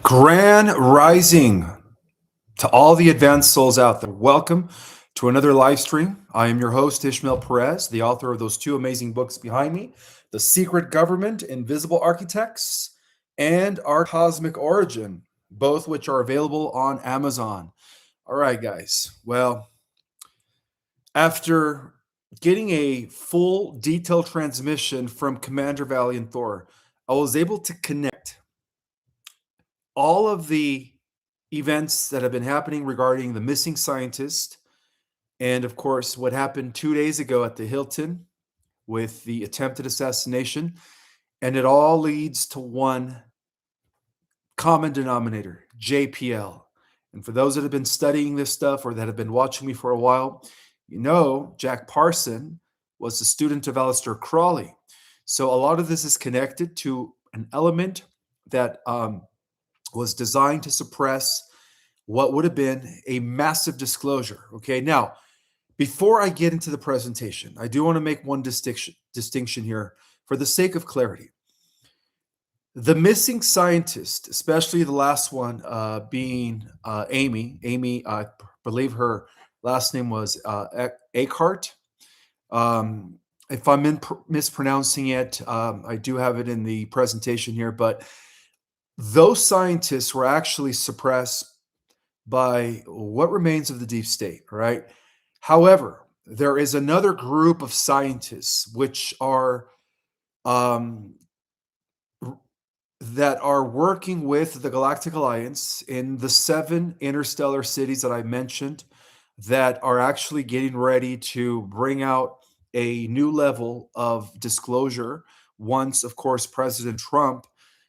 Grand rising to all the advanced souls out there. Welcome to another live stream. I am your host, Ishmael Perez, the author of those two amazing books behind me, The Secret Government, Invisible Architects, and Our Cosmic Origin, both which are available on Amazon. All right, guys. Well, after getting a full detailed transmission from Commander Valiant Thor, I was able to connect all of the events that have been happening regarding the missing scientist, and of course, what happened 2 days ago at the Hilton with the attempted assassination. And it all leads to one common denominator, JPL. And for those that have been studying this stuff or that have been watching me for a while, you know Jack Parson was a student of Aleister Crowley. So a lot of this is connected to an element that was designed to suppress what would have been a massive disclosure. Okay, now, before I get into the presentation, I do want to make one distinction here for the sake of clarity. The missing scientist, especially the last one being Amy, I believe her last name was Eckhart. If I'm mispronouncing it, I do have it in the presentation here, but those scientists were actually suppressed by what remains of the deep state, right? However, there is another group of scientists which are that are working with the Galactic Alliance in the 7 interstellar cities that I mentioned that are actually getting ready to bring out a new level of disclosure once, of course, President Trump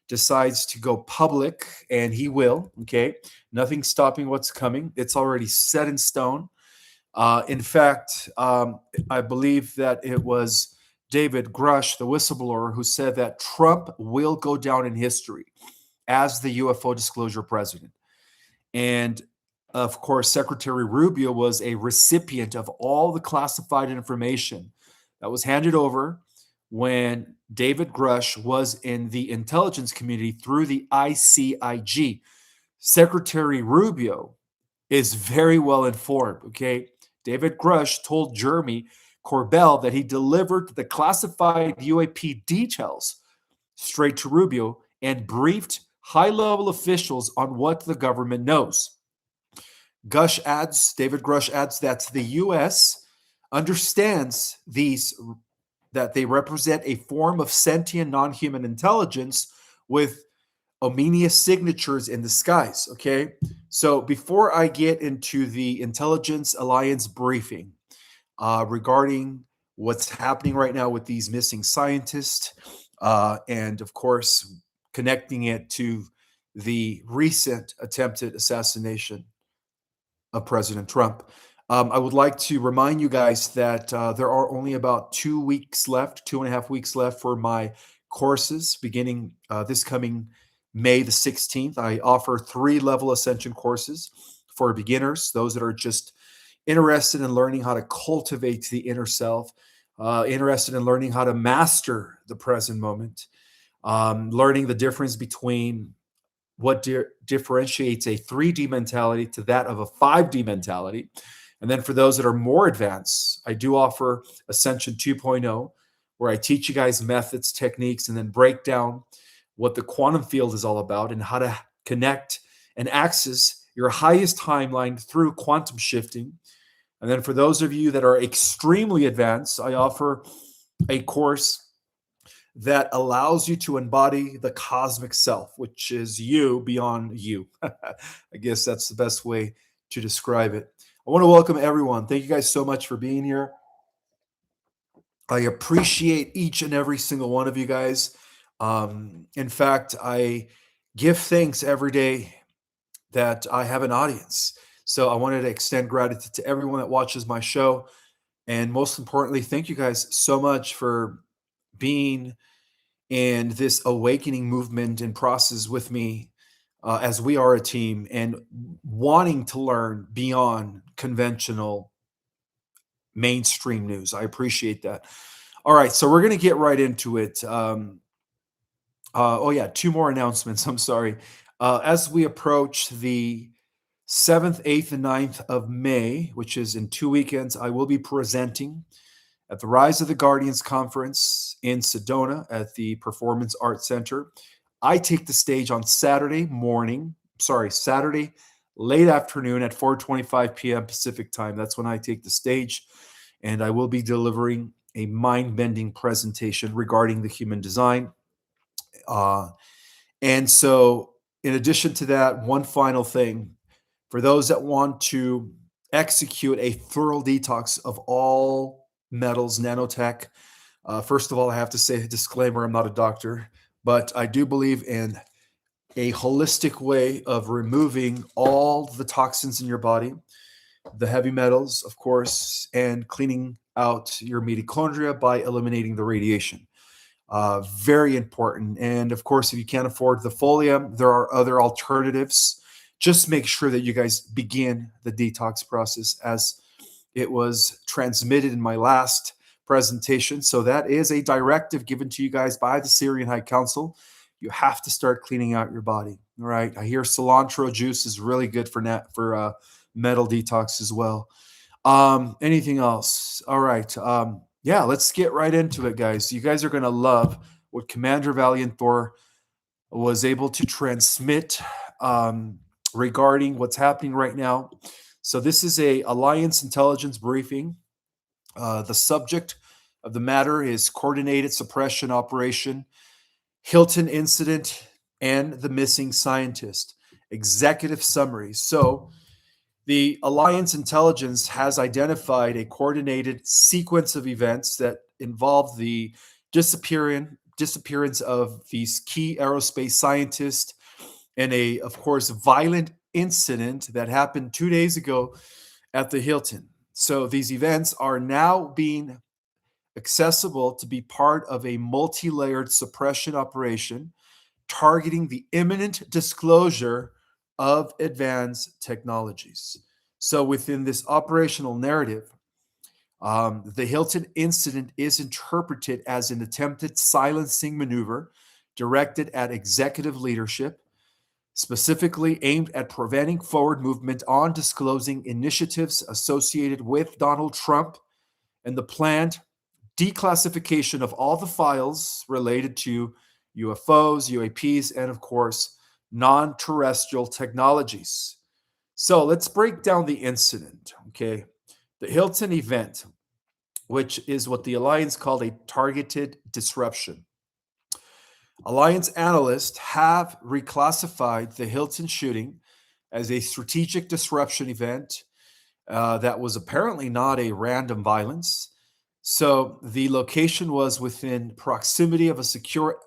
decides to go public, and he will, okay? Nothing's stopping what's coming. It's already set in stone. In fact, I believe that it was David Grush, the whistleblower, who said that Trump will go down in history as the UFO disclosure president. And of course, Secretary Rubio was a recipient of all the classified information that was handed over when David Grush was in the intelligence community through the ICIG. Secretary Rubio is very well informed, okay? David Grush told Jeremy Corbell that he delivered the classified UAP details straight to Rubio and briefed high-level officials on what the government knows. David Grush adds that the U.S. understands that they represent a form of sentient non-human intelligence with ominous signatures in the skies, okay? So before I get into the Intelligence Alliance briefing regarding what's happening right now with these missing scientists, and of course, connecting it to the recent attempted assassination of President Trump, I would like to remind you guys that there are only about 2 weeks left, 2.5 weeks left for my courses beginning this coming May the 16th. I offer 3-level Ascension courses for beginners, those that are just interested in learning how to cultivate the inner self, interested in learning how to master the present moment, learning the difference between what differentiates a 3D mentality to that of a 5D mentality. And then for those that are more advanced, I do offer Ascension 2.0, where I teach you guys methods, techniques, and then break down what the quantum field is all about and how to connect and access your highest timeline through quantum shifting. And then for those of you that are extremely advanced, I offer a course that allows you to embody the cosmic self, which is you beyond you. I guess that's the best way to describe it. I want to welcome everyone. Thank you guys so much for being here. I appreciate each and every single one of you guys. In fact, I give thanks every day that I have an audience. So I wanted to extend gratitude to everyone that watches my show. And most importantly, thank you guys so much for being in this awakening movement and process with me as we are a team and wanting to learn beyond conventional mainstream news. I appreciate that. All right, so we're going to get right into it. Oh yeah, 2 more announcements. I'm sorry. As we approach the 7th, 8th, and 9th of May, which is in 2 weekends, I will be presenting at the Rise of the Guardians conference in Sedona at the Performance Arts Center. I take the stage on Saturday late afternoon at 4:25 p.m. Pacific time. That's when I take the stage, and I will be delivering a mind-bending presentation regarding the human design. And so, in addition to that, one final thing for those that want to execute a thorough detox of all metals, nanotech. First of all, I have to say a disclaimer, I'm not a doctor, but I do believe in a holistic way of removing all the toxins in your body, the heavy metals, of course, and cleaning out your mitochondria by eliminating the radiation. Very important. And of course, if you can't afford the folia, there are other alternatives. Just make sure that you guys begin the detox process as it was transmitted in my last presentation. So that is a directive given to you guys by the Syrian High Council. You have to start cleaning out your body. All right. I hear cilantro juice is really good for metal detox as well. Anything else? All right. Yeah, let's get right into it, guys. You guys are going to love what Commander Valiant Thor was able to transmit regarding what's happening right now. So this is a Alliance intelligence briefing. The subject of the matter is coordinated suppression operation, Hilton incident, and the missing scientist. Executive summary. So the Alliance intelligence has identified a coordinated sequence of events that involve the disappearance of these key aerospace scientists and a, of course, violent incident that happened 2 days ago at the Hilton. So these events are now being accessible to be part of a multi-layered suppression operation targeting the imminent disclosure of advanced technologies. So within this operational narrative, the Hilton incident is interpreted as an attempted silencing maneuver directed at executive leadership, specifically aimed at preventing forward movement on disclosing initiatives associated with Donald Trump and the planned declassification of all the files related to UFOs, UAPs, and of course, non-terrestrial technologies. So let's break down the incident, okay? The Hilton event, which is what the Alliance called a targeted disruption. Alliance analysts have reclassified the Hilton shooting as a strategic disruption event that was apparently not a random violence. So the location was within proximity of a secure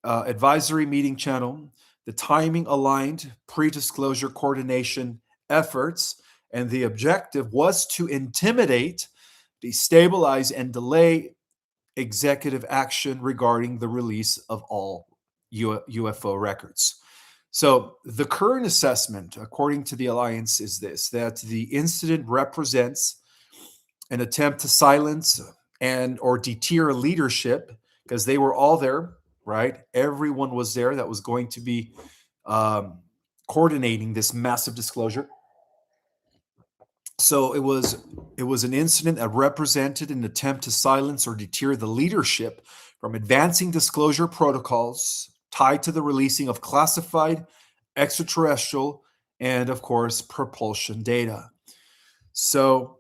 advisory meeting channel. The timing aligned pre-disclosure coordination efforts, and the objective was to intimidate, destabilize, and delay executive action regarding the release of all UFO records. So the current assessment, according to the Alliance, is this: that the incident represents an attempt to silence and or deter leadership, because they were all there, right? Everyone was there that was going to be coordinating this massive disclosure. So it was an incident that represented an attempt to silence or deter the leadership from advancing disclosure protocols tied to the releasing of classified extraterrestrial and, of course, propulsion data. So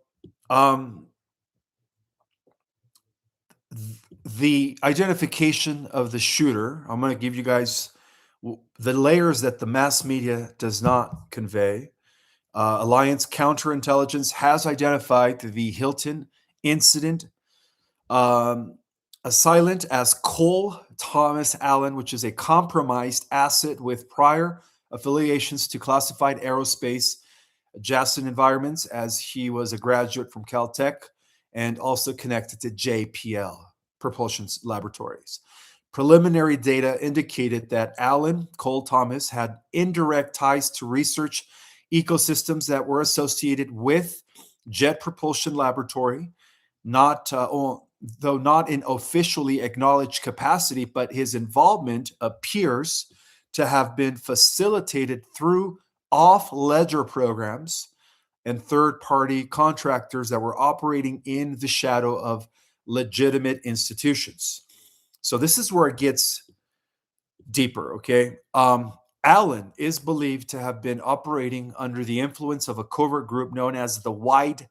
the identification of the shooter, I'm going to give you guys the layers that the mass media does not convey. Alliance counterintelligence has identified the Hilton incident assailant as Cole Thomas Allen, which is a compromised asset with prior affiliations to classified aerospace adjacent environments, as he was a graduate from Caltech and also connected to JPL Propulsion Laboratories. Preliminary data indicated that Allen Cole Thomas had indirect ties to research ecosystems that were associated with Jet Propulsion Laboratory, though not in officially acknowledged capacity, but his involvement appears to have been facilitated through off-ledger programs and third-party contractors that were operating in the shadow of legitimate institutions. So this is where it gets deeper, okay? Allen is believed to have been operating under the influence of a covert group known as the Wide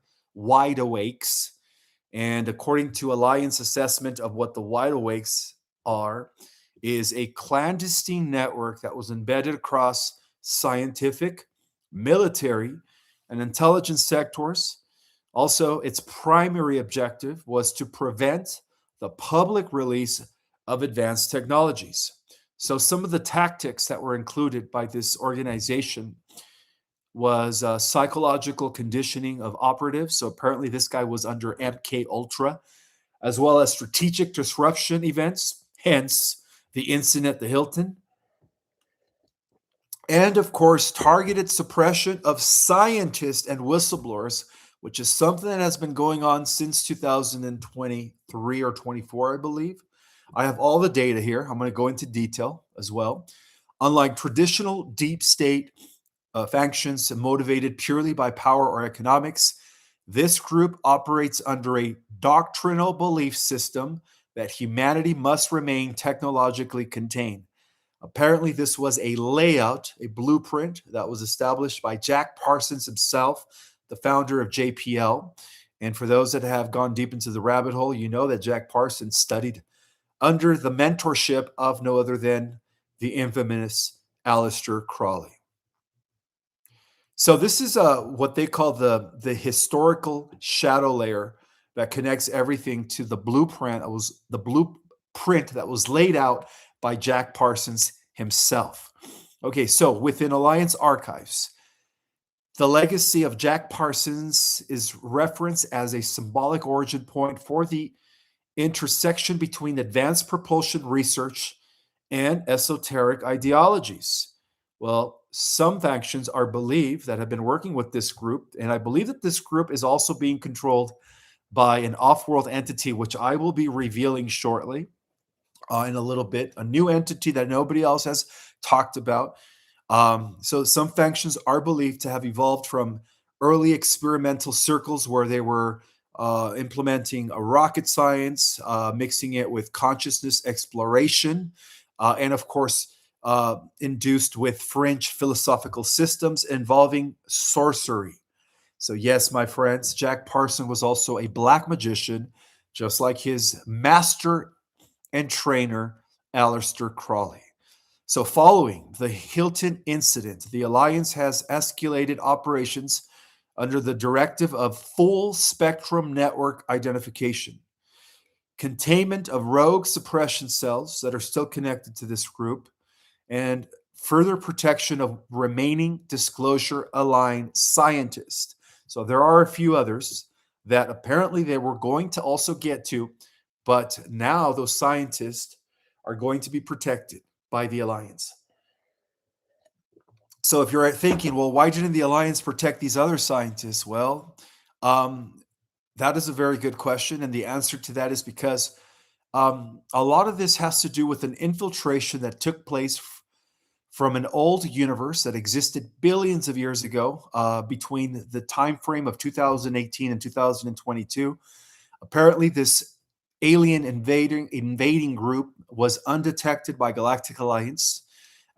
Awakes. And according to Alliance assessment of what the Wide Awakes are, is a clandestine network that was embedded across scientific, military, and intelligence sectors. Also, its primary objective was to prevent the public release of advanced technologies. So, some of the tactics that were included by this organization was psychological conditioning of operatives. So, apparently, this guy was under MK Ultra, as well as strategic disruption events, hence the incident at the Hilton, and of course, targeted suppression of scientists and whistleblowers, which is something that has been going on since 2023 or 24, I believe. I have all the data here. I'm going to go into detail as well. Unlike traditional deep state factions motivated purely by power or economics, this group operates under a doctrinal belief system that humanity must remain technologically contained. Apparently, this was a layout, a blueprint that was established by Jack Parsons himself, the founder of JPL. And for those that have gone deep into the rabbit hole, you know that Jack Parsons studied under the mentorship of no other than the infamous Aleister Crowley. So this is what they call the historical shadow layer that connects everything to the blueprint that was laid out by Jack Parsons himself. Okay, so within Alliance archives, the legacy of Jack Parsons is referenced as a symbolic origin point for the intersection between advanced propulsion research and esoteric ideologies. Well, some factions are believed that have been working with this group, and I believe that this group is also being controlled by an off-world entity, which I will be revealing shortly in a little bit, a new entity that nobody else has talked about. So some factions are believed to have evolved from early experimental circles where they were implementing a rocket science, mixing it with consciousness exploration, and of course, induced with fringe philosophical systems involving sorcery. So, yes, my friends, Jack Parson was also a black magician, just like his master and trainer, Aleister Crowley. So, following the Hilton incident, the Alliance has escalated operations under the directive of full spectrum network identification, containment of rogue suppression cells that are still connected to this group, and further protection of remaining disclosure aligned scientists. So there are a few others that apparently they were going to also get to, but now those scientists are going to be protected by the Alliance. So if you're thinking, well, why didn't the Alliance protect these other scientists? Well, that is a very good question. And the answer to that is because a lot of this has to do with an infiltration that took place from an old universe that existed billions of years ago, between the time frame of 2018 and 2022. Apparently, this alien invading group was undetected by Galactic Alliance,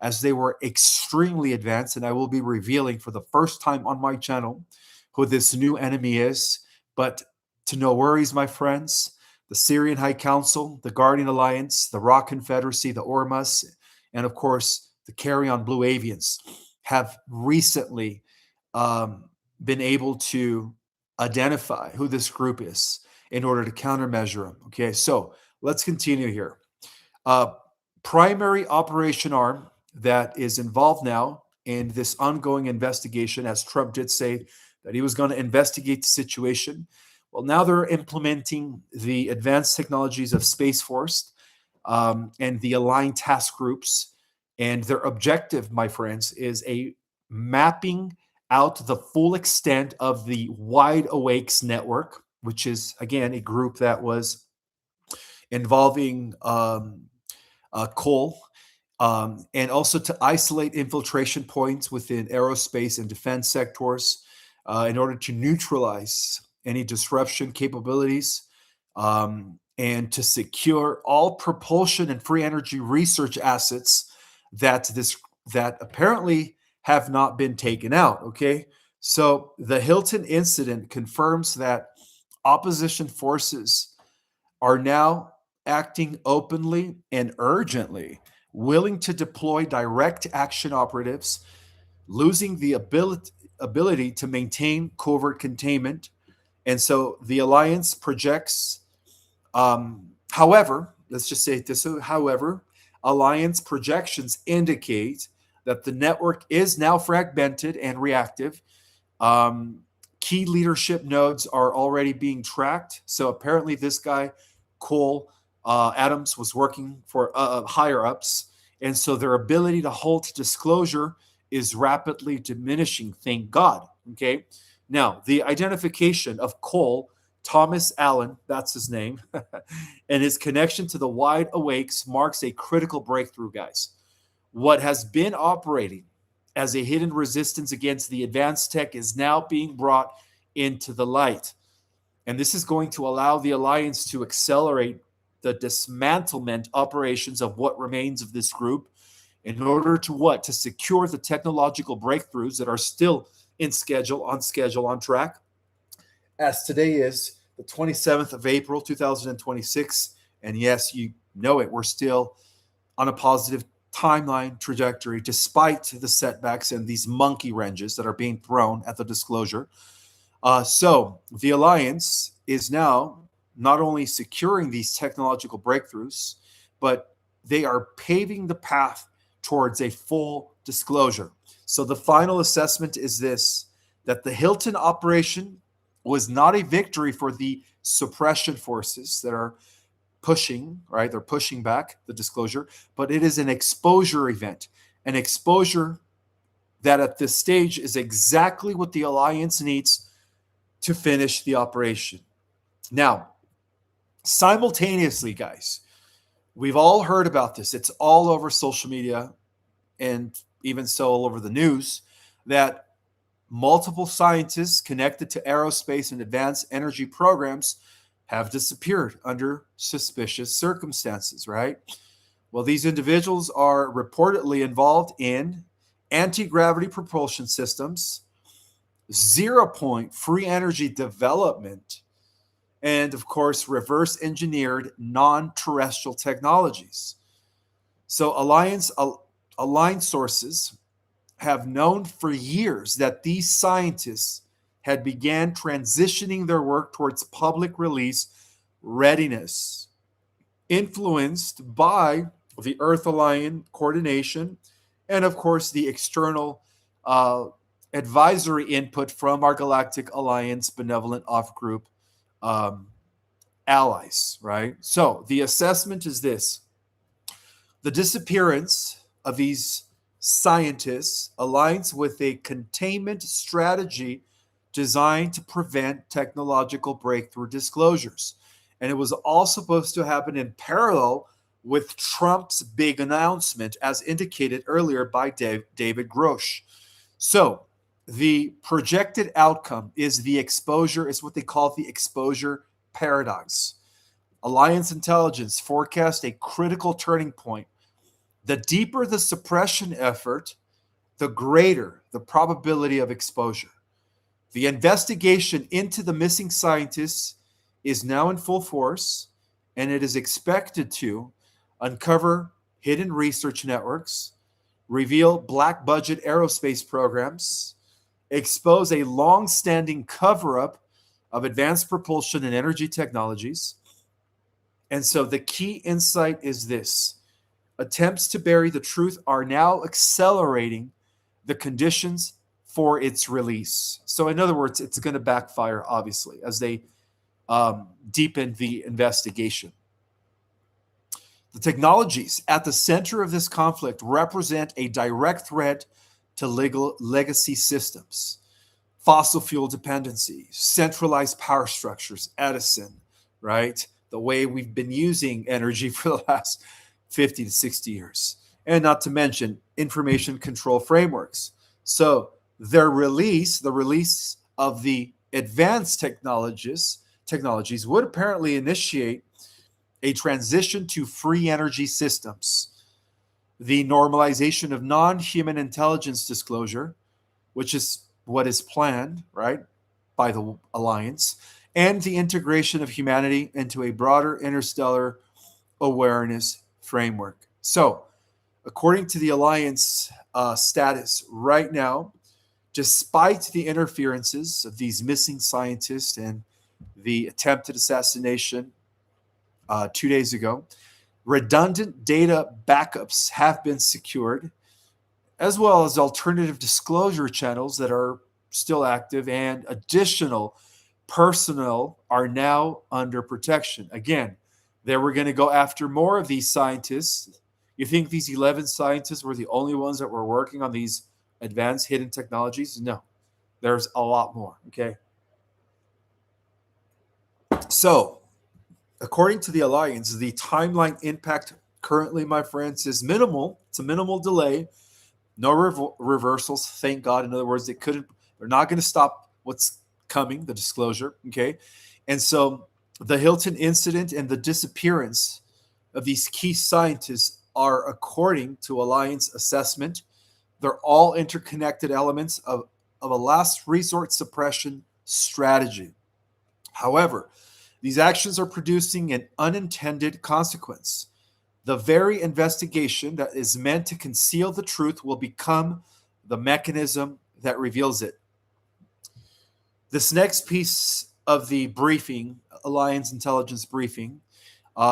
as they were extremely advanced. And I will be revealing for the first time on my channel who this new enemy is. But to no worries, my friends, the Syrian High Council, the Guardian Alliance, the Rock Confederacy, the Ormas, and of course, the Carrion Blue Avians have recently been able to identify who this group is in order to countermeasure them. Okay, so let's continue here. Primary operation arm that is involved now in this ongoing investigation, as Trump did say that he was going to investigate the situation. Well, now they're implementing the advanced technologies of Space Force and the aligned task groups. And their objective, my friends, is a mapping out the full extent of the Wide Awakes network, which is, again, a group that was involving Cole and also to isolate infiltration points within aerospace and defense sectors in order to neutralize any disruption capabilities, and to secure all propulsion and free energy research assets that apparently have not been taken out. Okay, so the Hilton incident confirms that opposition forces are now acting openly and urgently, willing to deploy direct action operatives, losing the ability to maintain covert containment. And so the alliance projects, however, let's just say it this way, however, alliance projections indicate that the network is now fragmented and reactive. um, Key leadership nodes are already being tracked. So apparently, this guy, Cole Adams, was working for higher ups. And so their ability to hold to disclosure is rapidly diminishing. Thank God. Okay. Now, the identification of Cole Thomas Allen, that's his name, and his connection to the wide awakes marks a critical breakthrough, guys. What has been operating as a hidden resistance against the advanced tech is now being brought into the light. And this is going to allow the alliance to accelerate the dismantlement operations of what remains of this group in order to what? To secure the technological breakthroughs that are still schedule, on track. As today is the 27th of April, 2026. And yes, you know it, we're still on a positive timeline trajectory despite the setbacks and these monkey wrenches that are being thrown at the disclosure. So the alliance is now not only securing these technological breakthroughs, but they are paving the path towards a full disclosure. So the final assessment is this: that the Hilton operation was not a victory for the suppression forces that are pushing, right? They're pushing back the disclosure, but it is an exposure event, an exposure that at this stage is exactly what the alliance needs to finish the operation. Now, simultaneously, guys, we've all heard about this. It's all over social media and even so all over the news that multiple scientists connected to aerospace and advanced energy programs have disappeared under suspicious circumstances, right? Well, these individuals are reportedly involved in anti-gravity propulsion systems, zero-point free energy development, and of course, reverse engineered non-terrestrial technologies. So aligned sources have known for years that these scientists had began transitioning their work towards public release readiness, influenced by the Earth Alliance coordination and, of course, the external advisory input from our Galactic Alliance benevolent off group um, allies, right? So the assessment is this: the disappearance of these scientists aligns with a containment strategy designed to prevent technological breakthrough disclosures. And it was all supposed to happen in parallel with Trump's big announcement, as indicated earlier by David Grosh. So the projected outcome is what they call the exposure paradox. Alliance intelligence forecast a critical turning point. The deeper the suppression effort, the greater the probability of exposure. The investigation into the missing scientists is now in full force, and it is expected to uncover hidden research networks, reveal black budget aerospace programs, expose a long standing cover up of advanced propulsion and energy technologies. And so the key insight is this: attempts to bury the truth are now accelerating the conditions for its release. So, in other words, it's going to backfire, obviously, as they deepen the investigation. The technologies at the center of this conflict represent a direct threat to legal legacy systems, fossil fuel dependency, centralized power structures, Edison, right? The way we've been using energy for the last 50 to 60 years. and not to mention information control frameworks. So the release of the advanced technologies would apparently initiate a transition to free energy systems, the normalization of non-human intelligence disclosure, which is what is planned, right, by the Alliance, and the integration of humanity into a broader interstellar awareness framework. So, according to the Alliance status right now, despite the interferences of these missing scientists and the attempted assassination 2 days ago, redundant data backups have been secured, as well as alternative disclosure channels that are still active, and additional personnel are now under protection. Again, they were going to go after more of these scientists. You think these 11 scientists were the only ones that were working on these advanced hidden technologies? No, there's a lot more. Okay. So, according to the Alliance, the timeline impact currently, my friends, is minimal. It's a minimal delay. No reversals, thank God. In other words, they're not going to stop what's coming, the disclosure. Okay. And so the Hilton incident and the disappearance of these key scientists are, according to Alliance assessment, they're all interconnected elements of a last resort suppression strategy. However, these actions are producing an unintended consequence. The very investigation that is meant to conceal the truth will become the mechanism that reveals it. This next piece of the briefing, Alliance Intelligence Briefing,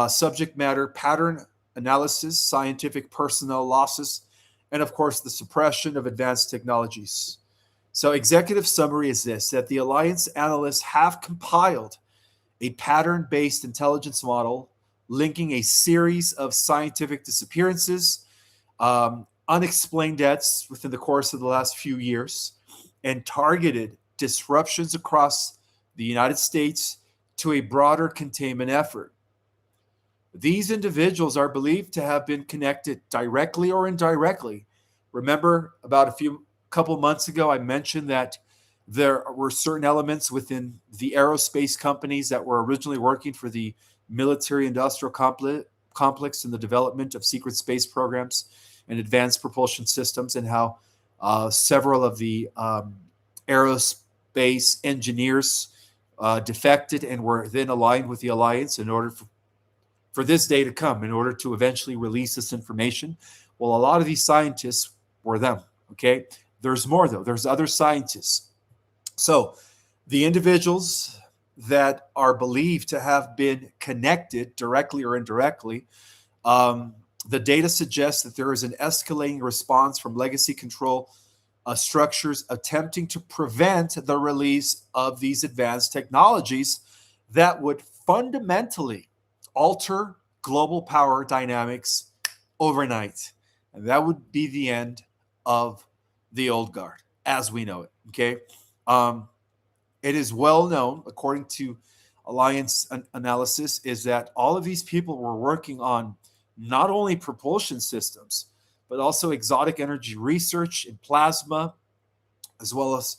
subject matter, pattern analysis, scientific personnel losses, and of course, the suppression of advanced technologies. So, executive summary is this: that the Alliance analysts have compiled a pattern-based intelligence model linking a series of scientific disappearances, unexplained deaths within the course of the last few years, and targeted disruptions across the United States to a broader containment effort. These individuals are believed to have been connected directly or indirectly. Remember, about a couple months ago, I mentioned that there were certain elements within the aerospace companies that were originally working for the military-industrial complex in the development of secret space programs and advanced propulsion systems, and how several of the aerospace engineers defected and were then aligned with the Alliance in order for this day to come, in order to eventually release this information. Well, a lot of these scientists were them, okay? There's more, though. There's other scientists. So the individuals that are believed to have been connected directly or indirectly, the data suggests that there is an escalating response from legacy control structures attempting to prevent the release of these advanced technologies that would fundamentally alter global power dynamics overnight. And that would be the end of the old guard as we know it. Okay. It is well known, according to Alliance analysis, is that all of these people were working on not only propulsion systems, but also exotic energy research in plasma, as well as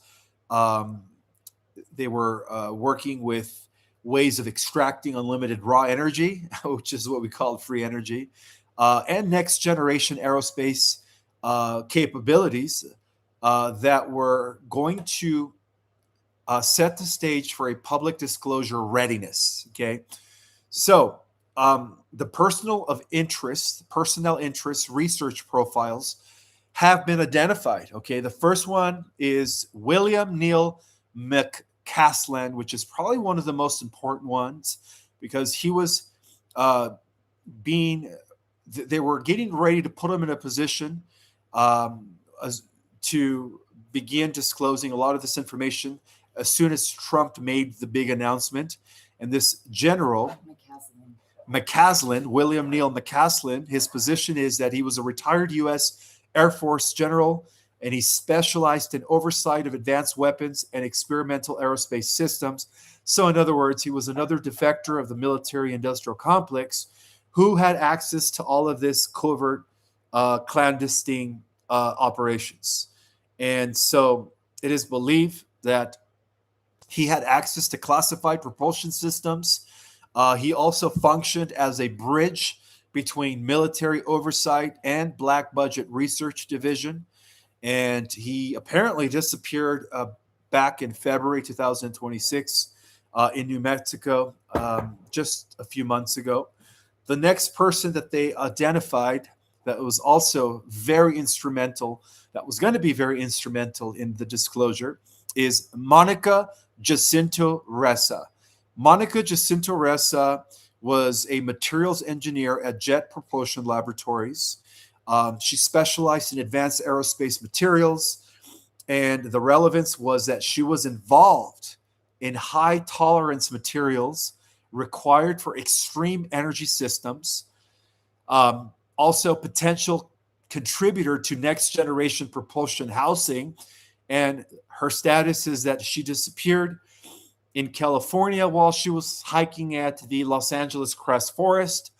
they were working with ways of extracting unlimited raw energy, which is what we call free energy, and next generation aerospace capabilities that were going to set the stage for a public disclosure readiness. Okay. So the personnel interest research profiles have been identified. Okay. The first one is William Neil McCaslin, which is probably one of the most important ones because he was they were getting ready to put him in a position to begin disclosing a lot of this information as soon as Trump made the big announcement. And this general, William Neil McCaslin, his position is that he was a retired U.S. Air Force general, and he specialized in oversight of advanced weapons and experimental aerospace systems. So in other words, he was another defector of the military-industrial complex who had access to all of this covert clandestine operations. And so it is believed that he had access to classified propulsion systems. He also functioned as a bridge between military oversight and black budget research division. And he apparently disappeared back in February 2026 in New Mexico just a few months ago. The next person that they identified that was also very instrumental, that was going to be very instrumental in the disclosure, is Monica Jacinto Ressa. Monica Jacinto Ressa was a materials engineer at Jet Propulsion Laboratories. She specialized in advanced aerospace materials, and the relevance was that she was involved in high tolerance materials required for extreme energy systems. Also, potential contributor to next generation propulsion housing. And her status is that she disappeared in California while she was hiking at the Los Angeles Crest Forest.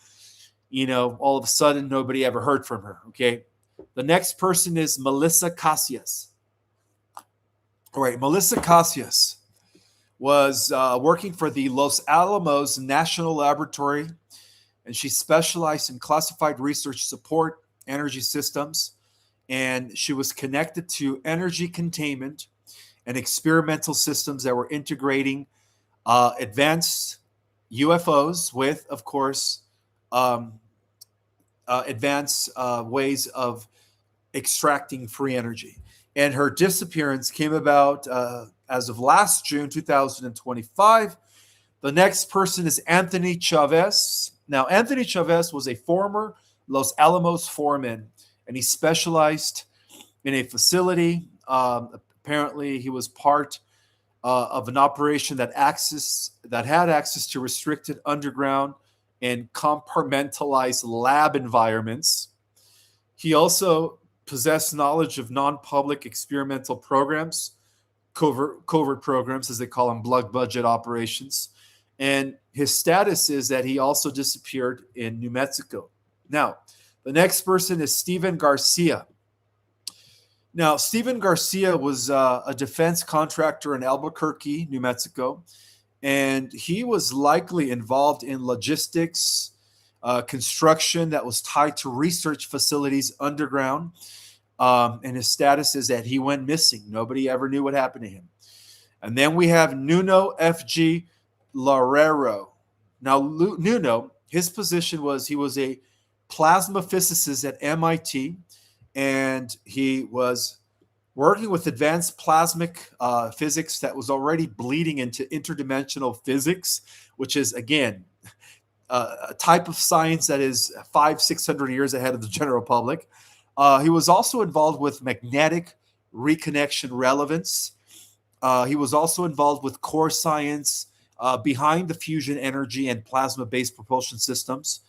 All of a sudden, nobody ever heard from her. Okay. The next person is Melissa Casillas. All right. Melissa Casillas was working for the Los Alamos National Laboratory, and she specialized in classified research support, energy systems, and she was connected to energy containment and experimental systems that were integrating advanced UFOs with, of course, advanced ways of extracting free energy. And her disappearance came about as of last June 2025. The next person is Anthony Chavez. Now, Anthony Chavez was a former Los Alamos foreman, and he specialized in a facility. Apparently, he was part of an operation that had access to restricted underground and compartmentalized lab environments. He also possessed knowledge of non-public experimental programs, covert programs, as they call them, blood budget operations. And his status is that he also disappeared in New Mexico. Now, the next person is Steven Garcia. Now, Steven Garcia was a defense contractor in Albuquerque, New Mexico, and he was likely involved in logistics, construction that was tied to research facilities underground. And his status is that he went missing. Nobody ever knew what happened to him. And then we have Nuno F.G. Larrero. Now, Nuno, his position was he was a plasma physicist at MIT, and he was working with advanced plasmic physics that was already bleeding into interdimensional physics, which is, again, a type of science that is 500-600 years ahead of the general public. He was also involved with magnetic reconnection relevance. He was also involved with core science behind the fusion energy and plasma-based propulsion systems.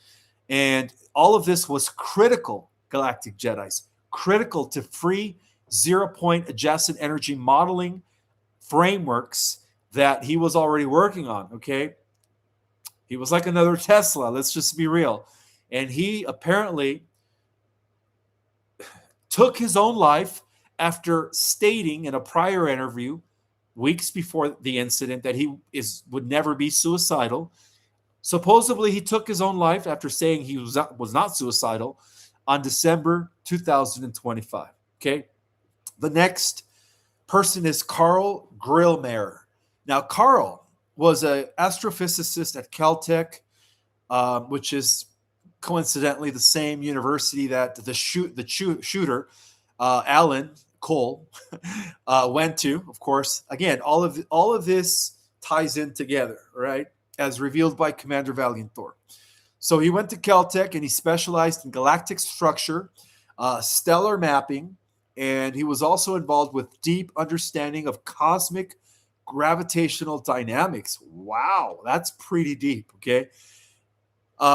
And all of this was critical, Galactic Jedis, critical to free zero-point adjacent energy modeling frameworks that he was already working on, okay? He was like another Tesla, let's just be real. And he apparently took his own life after stating in a prior interview weeks before the incident that he would never be suicidal. Supposedly, he took his own life after saying he was not suicidal on December 2025. Okay. The next person is Carl Grillmeyer. Now, Carl was an astrophysicist at Caltech, which is coincidentally the same university that the shooter, Alan Cole, went to. Of course, again, all of this ties in together, right? As revealed by Commander Valiant Thor. So he went to Caltech and he specialized in galactic structure, stellar mapping, and he was also involved with deep understanding of cosmic gravitational dynamics. Wow, that's pretty deep, okay?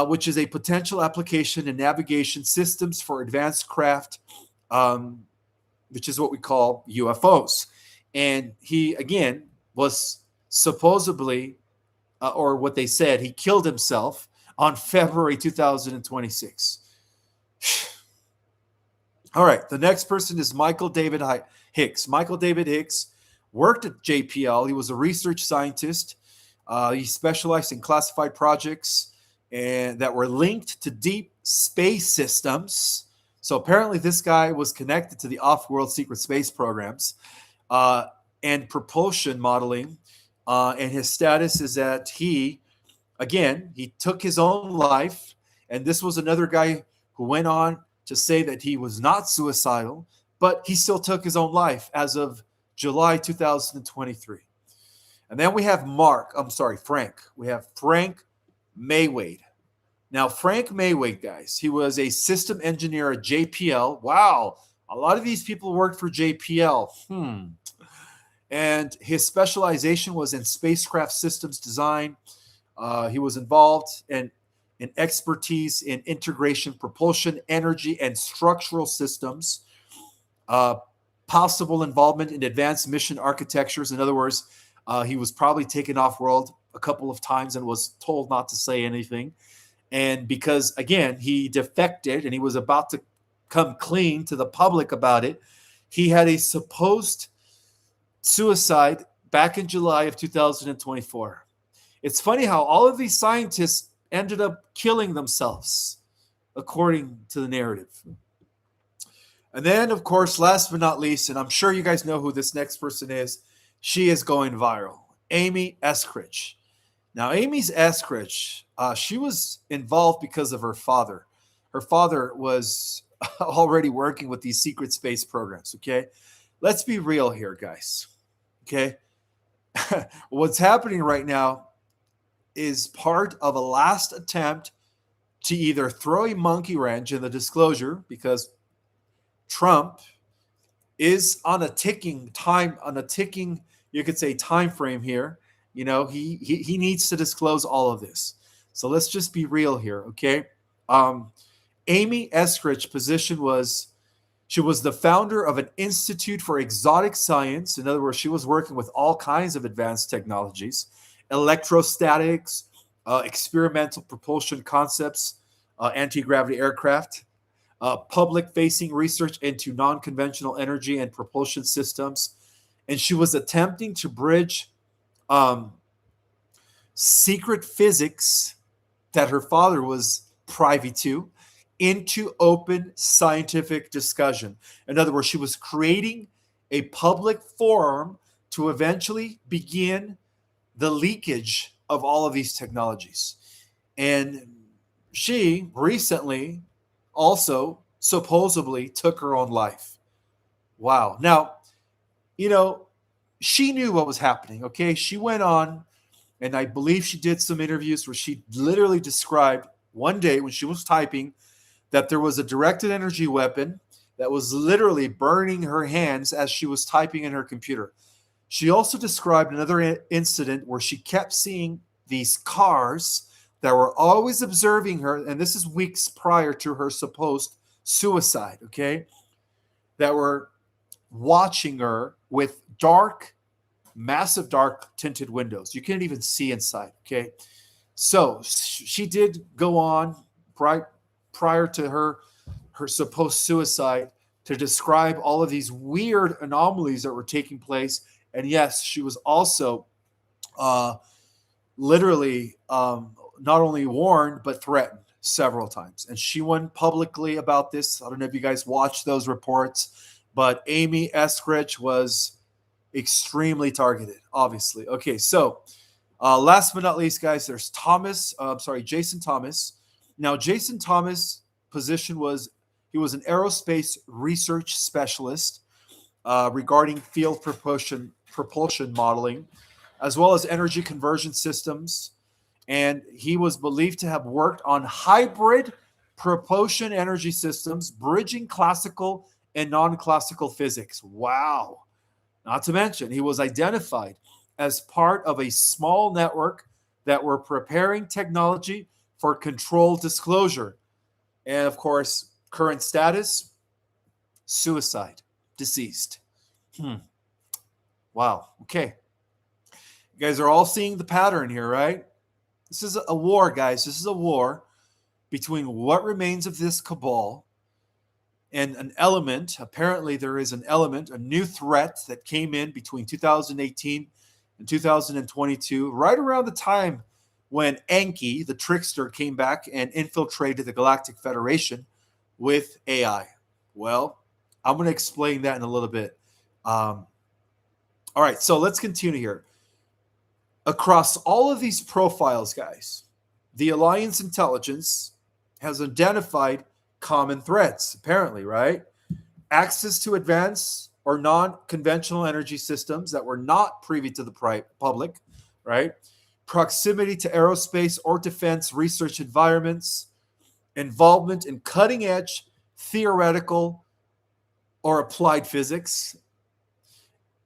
Which is a potential application in navigation systems for advanced craft, which is what we call UFOs. And he, again, was supposedly, or what they said, he killed himself on February 2026. All right, the next person is Michael David Hicks. Michael David Hicks worked at JPL. He was a research scientist. He specialized in classified projects and that were linked to deep space systems. So apparently, this guy was connected to the off-world secret space programs uh, and propulsion modeling. And his status is that he took his own life. And this was another guy who went on to say that he was not suicidal, but he still took his own life as of July 2023. And then we have Frank. We have Frank Maywade. Now, Frank Maywade, guys, he was a system engineer at JPL. Wow, a lot of these people worked for JPL. And his specialization was in spacecraft systems design. He was involved in expertise in integration, propulsion, energy, and structural systems. Possible involvement in advanced mission architectures. In other words, he was probably taken off world a couple of times and was told not to say anything. And because, again, he defected and he was about to come clean to the public about it, he had a supposed suicide back in July of 2024. It's funny how all of these scientists ended up killing themselves, according to the narrative. And then, of course, last but not least, and I'm sure you guys know who this next person is, she is going viral, Amy Eskridge. Now, Amy's Eskridge, she was involved because of her father. Her father was already working with these secret space programs, okay? Let's be real here, guys, okay? What's happening right now is part of a last attempt to either throw a monkey wrench in the disclosure, because Trump is on a ticking, you could say, time frame here. You know, he needs to disclose all of this. So let's just be real here, okay? Amy Eskridge's position was she was the founder of an institute for exotic science. In other words, she was working with all kinds of advanced technologies, electrostatics, experimental propulsion concepts, anti-gravity aircraft, public-facing research into non-conventional energy and propulsion systems. And she was attempting to bridge secret physics that her father was privy to into open scientific discussion. In other words, she was creating a public forum to eventually begin the leakage of all of these technologies. And she recently also supposedly took her own life. Wow. Now, you know, she knew what was happening, okay? She went on, and I believe she did some interviews where she literally described one day when she was typing that there was a directed energy weapon that was literally burning her hands as she was typing in her computer. She also described another incident where she kept seeing these cars that were always observing her, and this is weeks prior to her supposed suicide, okay, that were watching her with massive dark tinted windows. You can't even see inside, okay? So she did go on prior to her supposed suicide to describe all of these weird anomalies that were taking place. And yes, she was also literally not only warned, but threatened several times. And she went publicly about this. I don't know if you guys watched those reports, but Amy Eskridge was extremely targeted, obviously. Okay, so last but not least, guys, there's Jason Thomas. Now, Jason Thomas' position was he was an aerospace research specialist regarding field propulsion modeling, as well as energy conversion systems. And he was believed to have worked on hybrid propulsion energy systems, bridging classical and non-classical physics. Wow. Not to mention, he was identified as part of a small network that were preparing technology for controlled disclosure. And of course, current status, suicide, deceased. Wow. Okay. You guys are all seeing the pattern here, right? This is a war, guys. This is a war between what remains of this cabal and an element. Apparently, there is an element, a new threat that came in between 2018 and 2022, right around the time when Enki, the trickster, came back and infiltrated the Galactic Federation with AI. Well, I'm going to explain that in a little bit. All right, so let's continue here. Across all of these profiles, guys, the Alliance intelligence has identified common threats, apparently, right? Access to advanced or non-conventional energy systems that were not privy to the public, right? Proximity to aerospace or defense research environments, involvement in cutting-edge theoretical or applied physics,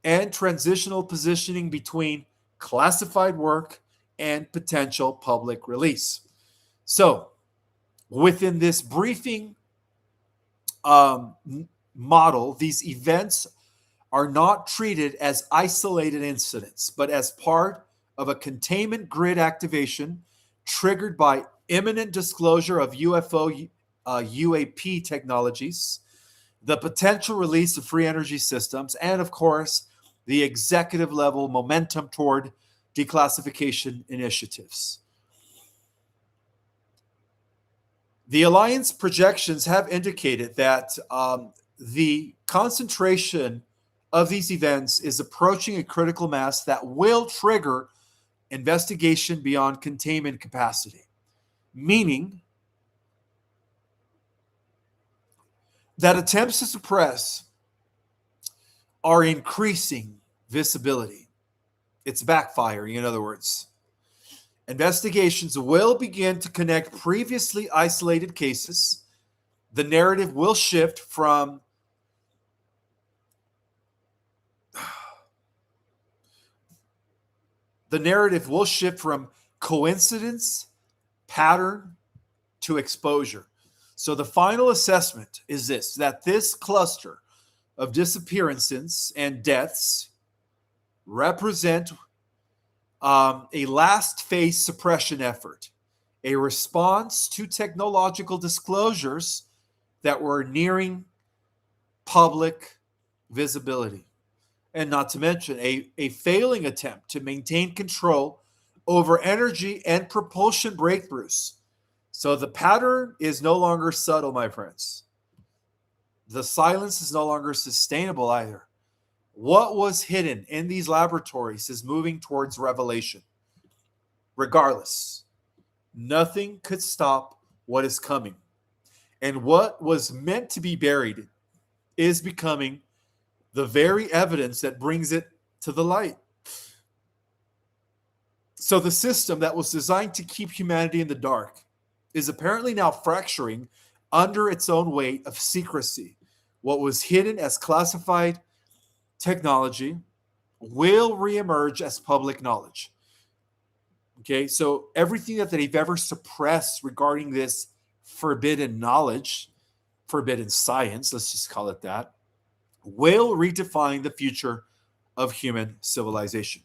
and transitional positioning between classified work and potential public release. So, within this briefing model, these events are not treated as isolated incidents, but as part of a containment grid activation triggered by imminent disclosure of UFO UAP technologies, the potential release of free energy systems, and of course, the executive level momentum toward declassification initiatives. The Alliance projections have indicated that the concentration of these events is approaching a critical mass that will trigger investigation beyond containment capacity, meaning that attempts to suppress are increasing visibility. It's backfiring, in other words. Investigations will begin to connect previously isolated cases. The narrative will shift from coincidence, pattern, to exposure. So the final assessment is this, that this cluster of disappearances and deaths represent a last phase suppression effort, a response to technological disclosures that were nearing public visibility. And not to mention a failing attempt to maintain control over energy and propulsion breakthroughs. So the pattern is no longer subtle, my friends. The silence is no longer sustainable either. What was hidden in these laboratories is moving towards revelation. Regardless, nothing could stop what is coming. And what was meant to be buried is becoming the very evidence that brings it to the light. So the system that was designed to keep humanity in the dark is apparently now fracturing under its own weight of secrecy. What was hidden as classified technology will reemerge as public knowledge. Okay, so everything that they've ever suppressed regarding this forbidden knowledge, forbidden science, let's just call it that, will redefine the future of human civilization.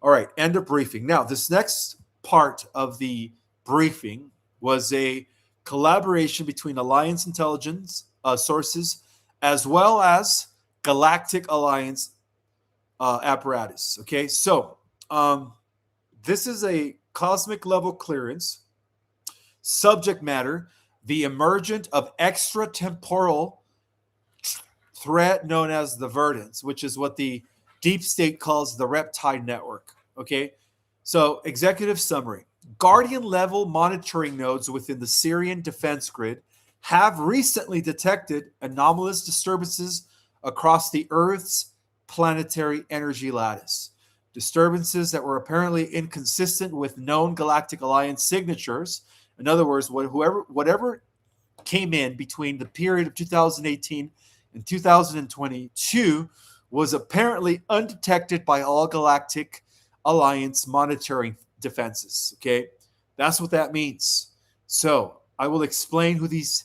All right, end of briefing. Now, this next part of the briefing was a collaboration between Alliance intelligence sources as well as Galactic Alliance apparatus. Okay, so this is a cosmic level clearance. Subject matter, the emergent of extratemporal threat known as the verdants, which is what the deep state calls the reptile network. Okay, so executive summary. Guardian level monitoring nodes within the Syrian defense grid have recently detected anomalous disturbances across the Earth's planetary energy lattice. Disturbances that were apparently inconsistent with known Galactic Alliance signatures. In other words, whatever came in between the period of 2018 and 2022 was apparently undetected by all Galactic Alliance monitoring defenses. Okay, that's what that means. So I will explain who these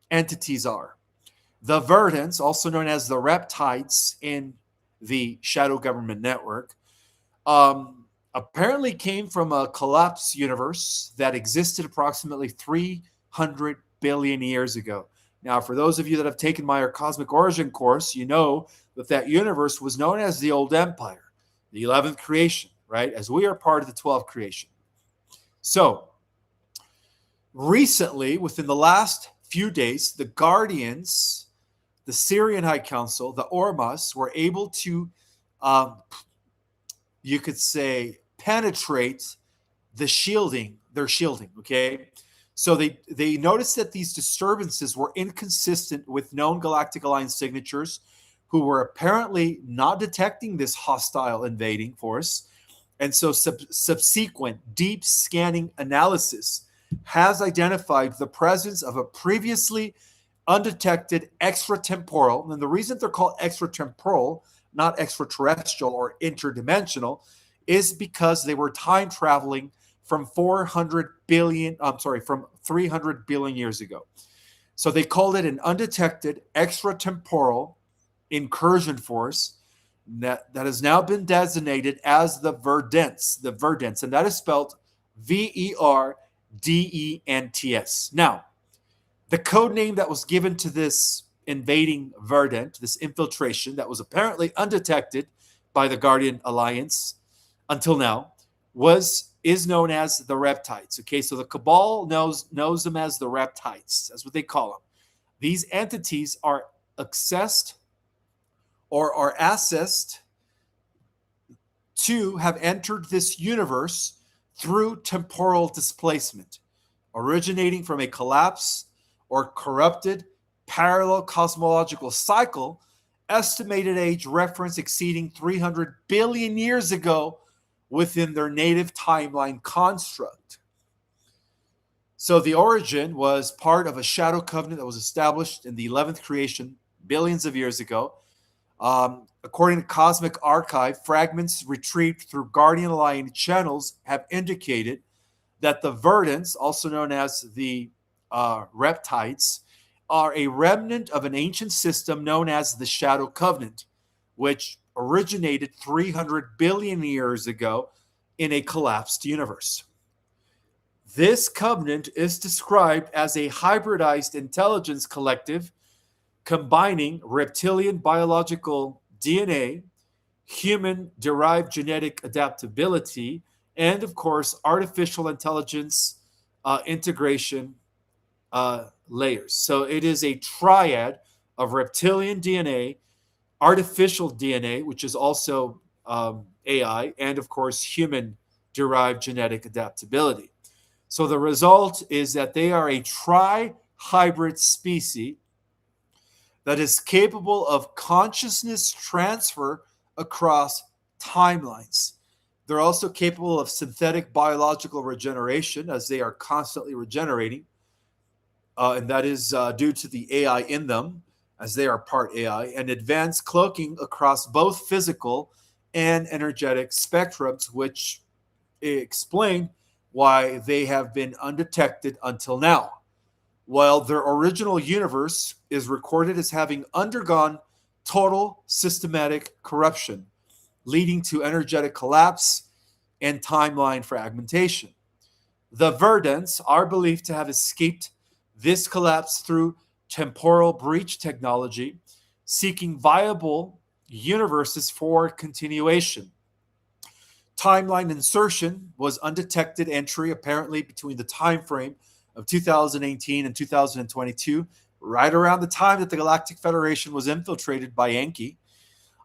entities are. The verdants, also known as the reptiles in the shadow government network, apparently came from a collapsed universe that existed approximately 300 billion years ago. Now, for those of you that have taken my cosmic origin course, you know that that universe was known as the Old Empire, the 11th creation, right? As we are part of the 12th creation. So, recently, within the last few days, the Guardians, the Syrian High Council, the Ormas, were able to, you could say, penetrate their shielding, okay? So they noticed that these disturbances were inconsistent with known Galactic Alliance signatures, who were apparently not detecting this hostile invading force. And so subsequent deep scanning analysis has identified the presence of a previously undetected extratemporal. And the reason they're called extratemporal, not extraterrestrial or interdimensional, is because they were time traveling from 300 billion years ago. So they called it an undetected extratemporal incursion force that has now been designated as the verdants, and that is spelled Verdents. Now, the code name that was given to this invading verdant, this infiltration that was apparently undetected by the Guardian Alliance until now, is known as the reptiles. Okay, so the Cabal knows them as the reptiles. That's what they call them. These entities are accessed or are assessed to have entered this universe through temporal displacement, originating from a collapse or corrupted parallel cosmological cycle, estimated age reference exceeding 300 billion years ago within their native timeline construct. So the origin was part of a shadow covenant that was established in the 11th creation billions of years ago. According to Cosmic Archive, fragments retrieved through Guardian Alliance channels have indicated that the verdants, also known as the reptiles, are a remnant of an ancient system known as the Shadow Covenant, which originated 300 billion years ago in a collapsed universe. This covenant is described as a hybridized intelligence collective combining reptilian biological DNA, human-derived genetic adaptability, and, of course, artificial intelligence integration layers. So it is a triad of reptilian DNA, artificial DNA, which is also AI, and, of course, human-derived genetic adaptability. So the result is that they are a tri-hybrid species that is capable of consciousness transfer across timelines. They're also capable of synthetic biological regeneration, as they are constantly regenerating. And that is due to the AI in them, as they are part AI, and advanced cloaking across both physical and energetic spectrums, which explain why they have been undetected until now. While their original universe is recorded as having undergone total systematic corruption, leading to energetic collapse and timeline fragmentation. The verdants are believed to have escaped this collapse through temporal breach technology, seeking viable universes for continuation. Timeline insertion was undetected entry apparently between the time frame of 2018 and 2022, right around the time that the Galactic Federation was infiltrated by Yankee.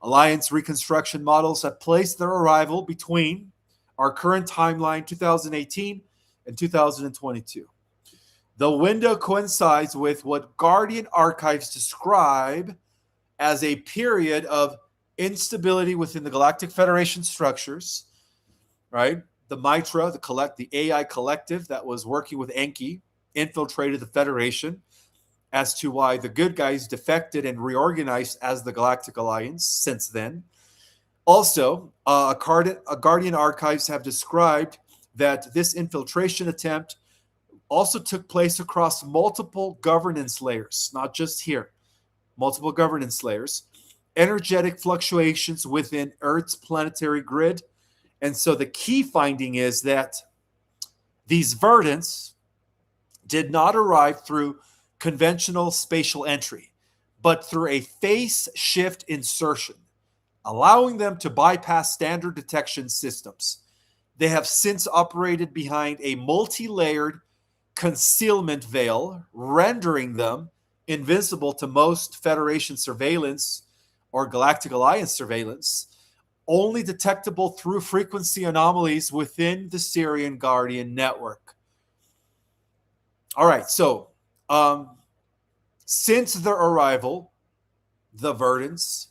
Alliance reconstruction models have placed their arrival between our current timeline, 2018, and 2022. The window coincides with what Guardian Archives describe as a period of instability within the Galactic Federation structures, right? The Mitra, the AI collective that was working with Enki, infiltrated the Federation, as to why the good guys defected and reorganized as the Galactic Alliance since then. Also, Guardian Archives have described that this infiltration attempt also took place across multiple governance layers, not just here, multiple governance layers, energetic fluctuations within Earth's planetary grid. And so the key finding is that these verdants did not arrive through conventional spatial entry, but through a phase shift insertion, allowing them to bypass standard detection systems. They have since operated behind a multi-layered concealment veil, rendering them invisible to most Federation surveillance or Galactic Alliance surveillance, only detectable through frequency anomalies within the Syrian Guardian network. All right, so since their arrival, the Verdants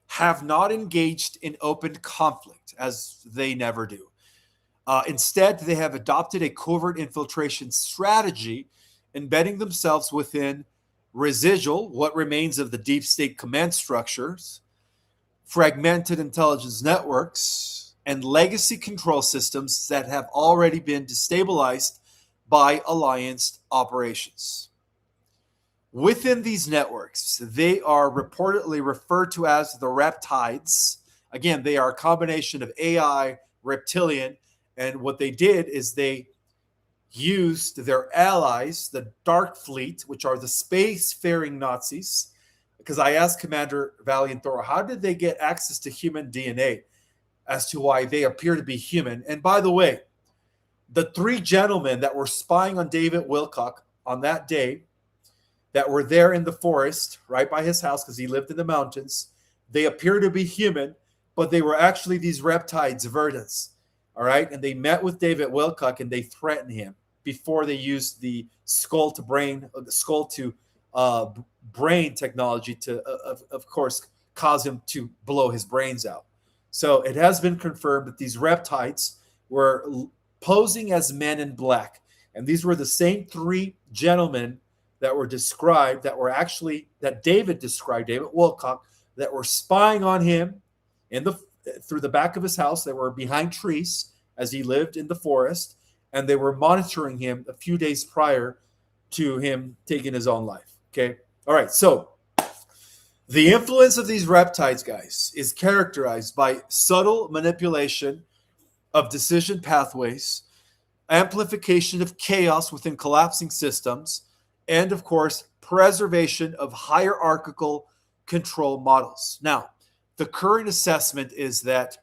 have not engaged in open conflict, as they never do. Instead, they have adopted a covert infiltration strategy, embedding themselves within residual, what remains of the deep state command structures, fragmented intelligence networks, and legacy control systems that have already been destabilized by Alliance operations. Within these networks, they are reportedly referred to as the reptides. Again, they are a combination of AI, reptilian, and what they did is they used their allies, the Dark Fleet, which are the spacefaring Nazis. Because I asked Commander Valiant Thor, how did they get access to human DNA as to why they appear to be human? And by the way, the three gentlemen that were spying on David Wilcock on that day, that were there in the forest right by his house because he lived in the mountains, they appear to be human, but they were actually these reptides, verdants. All right. And they met with David Wilcock and they threatened him before they used the skull to brain technology to, of course, cause him to blow his brains out. So it has been confirmed that these reptides were posing as men in black. And these were the same three gentlemen that were described, that David described, David Wilcock, that were spying on him through the back of his house. They were behind trees as he lived in the forest, and they were monitoring him a few days prior to him taking his own life. Okay. All right. So the influence of these reptiles, guys, is characterized by subtle manipulation of decision pathways, amplification of chaos within collapsing systems, and, of course, preservation of hierarchical control models. Now, the current assessment is that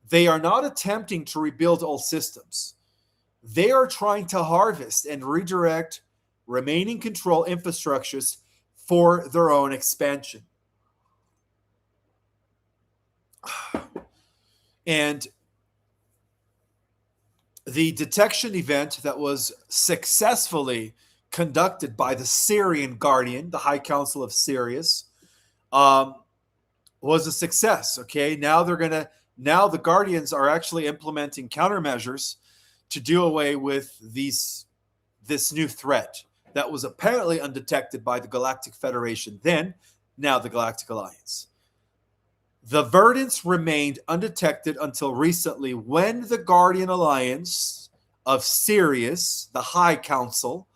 they are not attempting to rebuild old systems. They are trying to harvest and redirect remaining control infrastructures for their own expansion. And the detection event that was successfully conducted by the Syrian Guardian, the High Council of Sirius, was a success. Okay, now the Guardians are actually implementing countermeasures to do away with this new threat that was apparently undetected by the Galactic Federation then, now the Galactic Alliance. The verdants remained undetected until recently when the Guardian Alliance of Sirius, the High Council,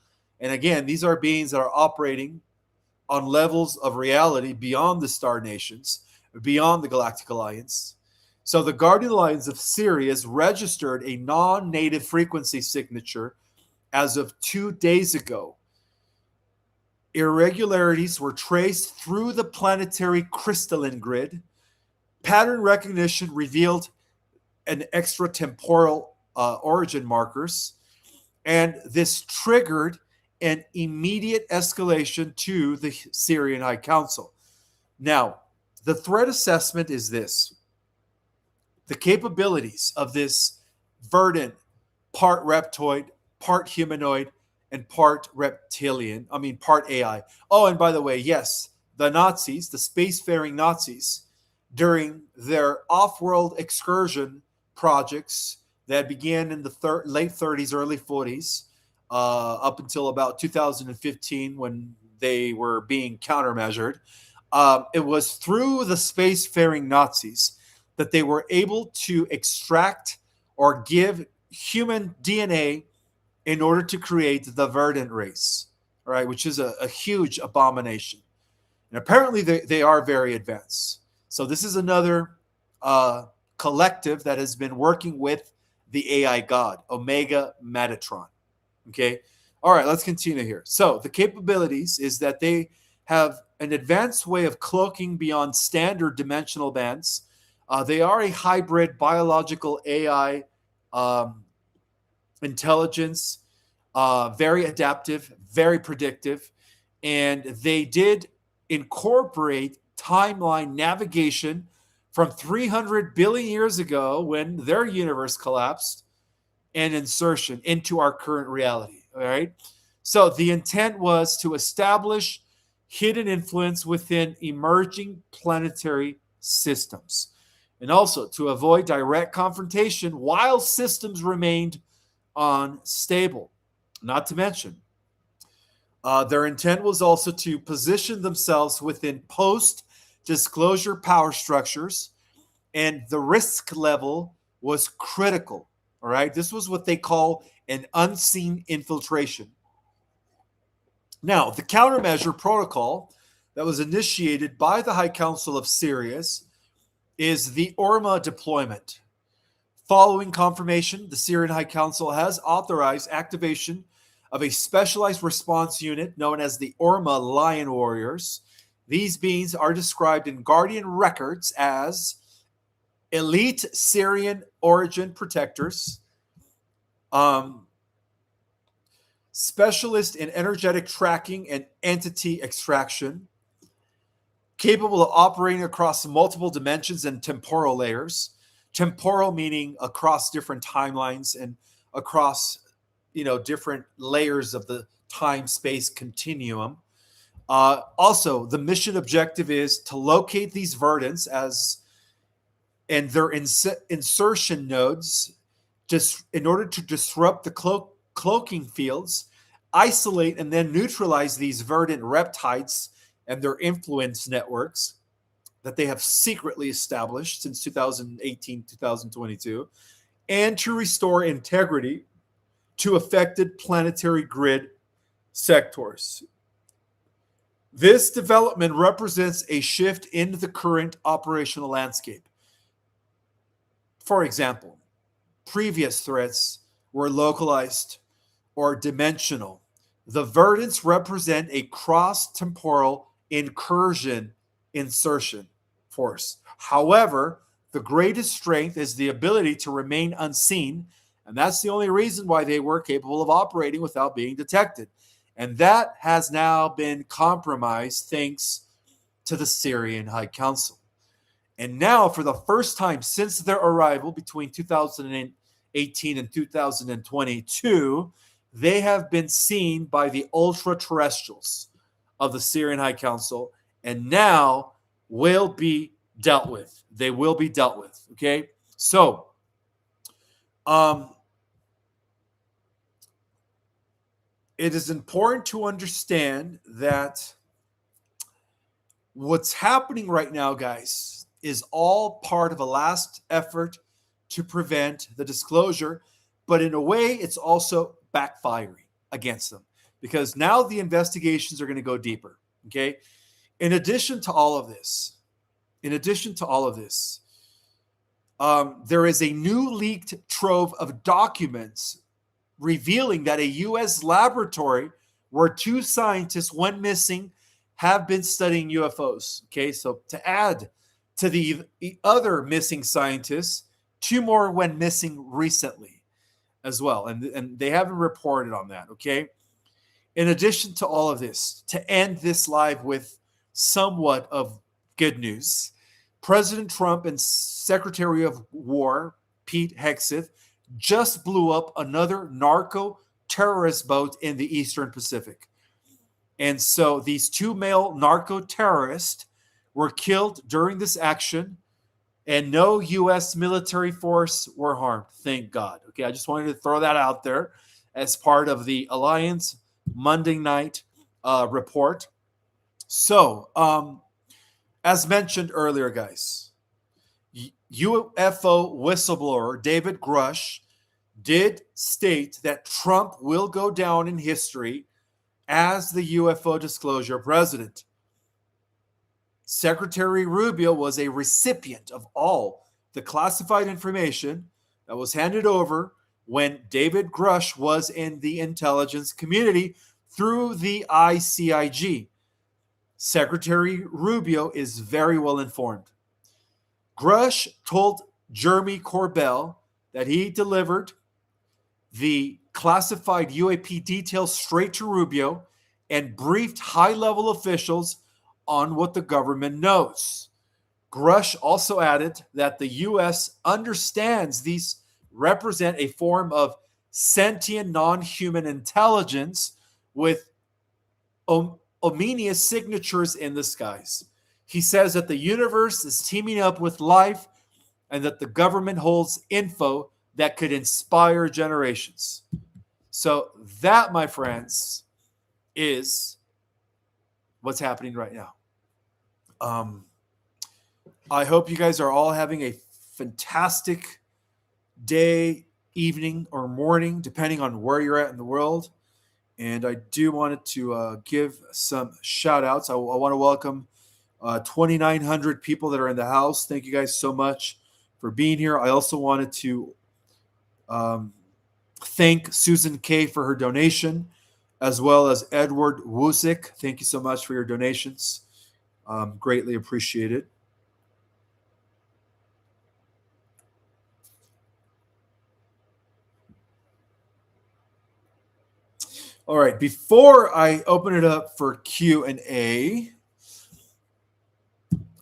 and again, these are beings that are operating on levels of reality beyond the Star Nations, beyond the Galactic Alliance. So the Guardian Alliance of Sirius registered a non-native frequency signature as of 2 days ago. Irregularities were traced through the planetary crystalline grid. Pattern recognition revealed an extratemporal origin markers, and this triggered an immediate escalation to the Syrian High Council. Now, the threat assessment is this. The capabilities of this verdant, part reptoid, part humanoid, and part part AI. Oh, and by the way, yes, the Nazis, the spacefaring Nazis, during their off-world excursion projects that began in the late 30s, early 40s, up until about 2015 when they were being countermeasured. It was through the spacefaring Nazis that they were able to extract or give human DNA in order to create the verdant race, right, which is a huge abomination. And apparently they are very advanced. So this is another collective that has been working with the AI god, Omega Metatron. Okay? All right, let's continue here. So the capabilities is that they have an advanced way of cloaking beyond standard dimensional bands. They are a hybrid biological AI um, intelligence, very adaptive, very predictive, and they did incorporate timeline navigation from 300 billion years ago when their universe collapsed and insertion into our current reality. All right. So the intent was to establish hidden influence within emerging planetary systems and also to avoid direct confrontation while systems remained unstable. Not to mention, their intent was also to position themselves within post disclosure power structures, and the risk level was critical. All right. This was what they call an unseen infiltration. Now, the countermeasure protocol that was initiated by the High Council of Sirius is the ORMA deployment. Following confirmation, the Syrian High Council has authorized activation of a specialized response unit known as the ORMA Lion Warriors. These beings are described in Guardian records as elite Syrian origin protectors, specialist in energetic tracking and entity extraction, capable of operating across multiple dimensions and temporal layers. Temporal meaning across different timelines and across, different layers of the time-space continuum. Also, the mission objective is to locate these verdants and their insertion nodes, just in order to disrupt the cloaking fields, isolate and then neutralize these verdant reptiles and their influence networks that they have secretly established since 2018, 2022, and to restore integrity to affected planetary grid sectors. This development represents a shift in the current operational landscape. For example, previous threats were localized or dimensional. The verdants represent a cross-temporal incursion insertion force. However, the greatest strength is the ability to remain unseen, and that's the only reason why they were capable of operating without being detected. And that has now been compromised thanks to the Syrian High Council. And now, for the first time since their arrival between 2018 and 2022, they have been seen by the ultra-terrestrials of the Syrian High Council, and now will be dealt with. They will be dealt with. Okay, so it is important to understand that what's happening right now, guys, is all part of a last effort to prevent the disclosure, but in a way, it's also backfiring against them because now the investigations are going to go deeper. Okay, in addition to all of this, there is a new leaked trove of documents revealing that a U.S. laboratory where two scientists went missing have been studying UFOs. Okay, so to add to the other missing scientists, two more went missing recently as well, and they haven't reported on that. Okay, in addition to all of this, to end this live with somewhat of good news, President Trump and Secretary of War Pete Hegseth just blew up another narco terrorist boat in the Eastern Pacific. And so these two male narco terrorists were killed during this action, and no U.S. military force were harmed. Thank God. Okay, I just wanted to throw that out there as part of the Alliance Monday night report. So, as mentioned earlier, guys, UFO whistleblower David Grush did state that Trump will go down in history as the UFO disclosure president. Secretary Rubio was a recipient of all the classified information that was handed over when David Grush was in the intelligence community through the ICIG. Secretary Rubio is very well informed. Grush told Jeremy Corbell that he delivered the classified UAP details straight to Rubio and briefed high-level officials on what the government knows. Grush also added that the U.S. understands these represent a form of sentient non-human intelligence with ominous signatures in the skies. He says that the universe is teaming up with life and that the government holds info that could inspire generations. So that, my friends, is what's happening right now. I hope you guys are all having a fantastic day, evening, or morning, depending on where you're at in the world. And I do wanted to give some shout outs. I want to welcome 2,900 people that are in the house. Thank you guys so much for being here. I also wanted to thank Susan K for her donation, as well as Edward Wusick. Thank you so much for your donations. Greatly appreciated. All right, before I open it up for Q&A,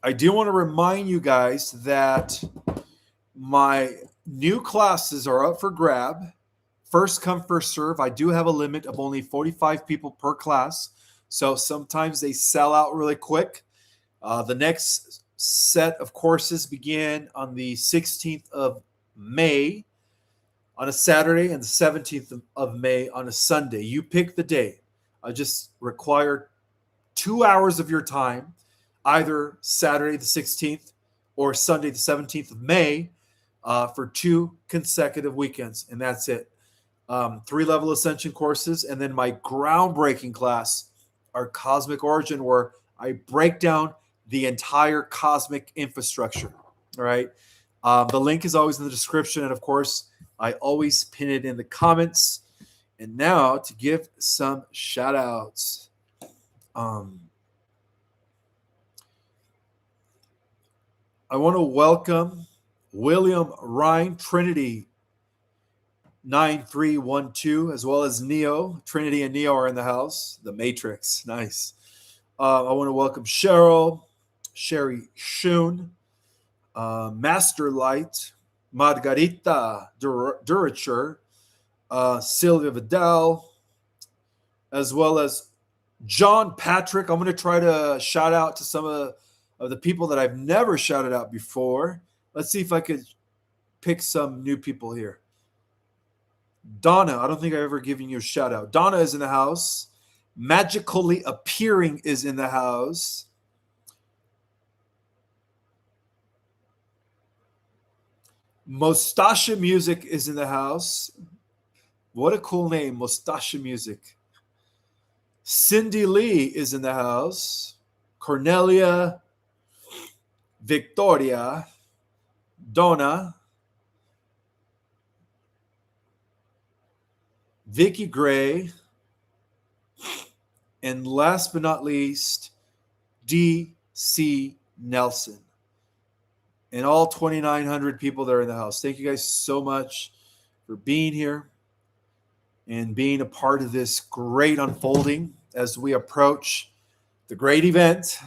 I do want to remind you guys that my new classes are up for grab. First come, first serve. I do have a limit of only 45 people per class, so sometimes they sell out really quick. The next set of courses begin on the 16th of May on a Saturday and the 17th of May on a Sunday. You pick the day. I just require 2 hours of your time, either Saturday the 16th or Sunday the 17th of May for 2 consecutive weekends, and that's it. 3-level Ascension courses, and then my groundbreaking class, our Cosmic Origin, where I break down the entire cosmic infrastructure. All right. The link is always in the description, and of course, I always pin it in the comments. And now to give some shout outs. I want to welcome William Ryan, Trinity 9312, as well as Neo. Trinity and Neo are in the house. The Matrix. Nice. I want to welcome Cheryl, Sherry Shun, Master Light, Margarita Duracher, Sylvia Vidal, as well as John Patrick. I'm going to try to shout out to some of the people that I've never shouted out before. Let's see if I could pick some new people here. Donna, I don't think I've ever given you a shout out. Donna is in the house. Magically Appearing is in the house. Mostasha Music is in the house. What a cool name, Mostasha Music. Cindy Lee is in the house. Cornelia, Victoria, Donna, Vicky Gray, and last but not least, D.C. Nelson. And all 2,900 people that are in the house. Thank you guys so much for being here and being a part of this great unfolding as we approach the great event.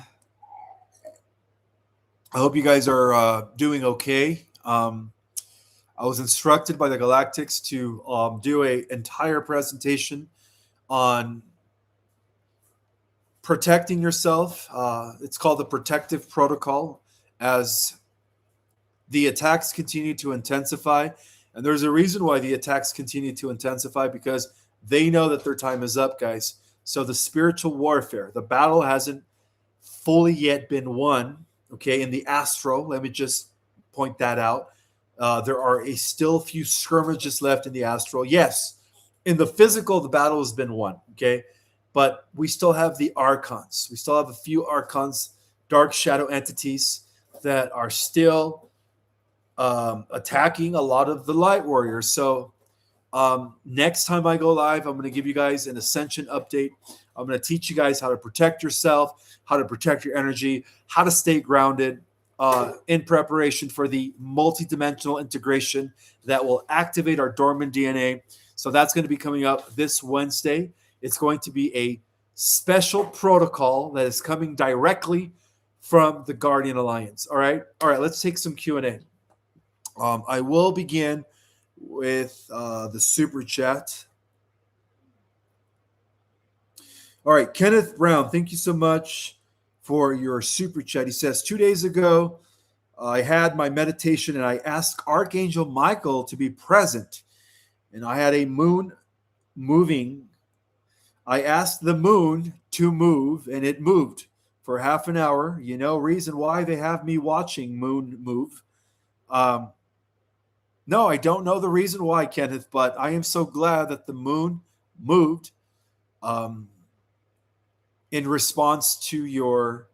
I hope you guys are doing okay. I was instructed by the Galactics to do an entire presentation on protecting yourself. It's called the Protective Protocol, as the attacks continue to intensify. And there's a reason why the attacks continue to intensify, because they know that their time is up, guys. So the spiritual warfare, the battle hasn't fully yet been won, okay, in the astral. Let me just point that out. There are still a few skirmishes left in the astral. Yes, in the physical, the battle has been won, okay? But we still have the archons. We still have a few archons, dark shadow entities that are still attacking a lot of the light warriors. So Next time I go live, I'm going to give you guys an Ascension update. I'm going to teach you guys how to protect yourself, how to protect your energy, how to stay grounded in preparation for the multidimensional integration that will activate our dormant DNA. So that's going to be coming up this Wednesday. It's going to be a special protocol that is coming directly from the Guardian Alliance. All right. Let's take some Q&A. I will begin with the super chat. All right, Kenneth Brown, thank you so much for your super chat. He says, 2 days ago, I had my meditation and I asked Archangel Michael to be present. And I had a moon moving. I asked the moon to move and it moved for half an hour. You know, reason why they have me watching moon move. No, I don't know the reason why, Kenneth, but I am so glad that the moon moved in response to your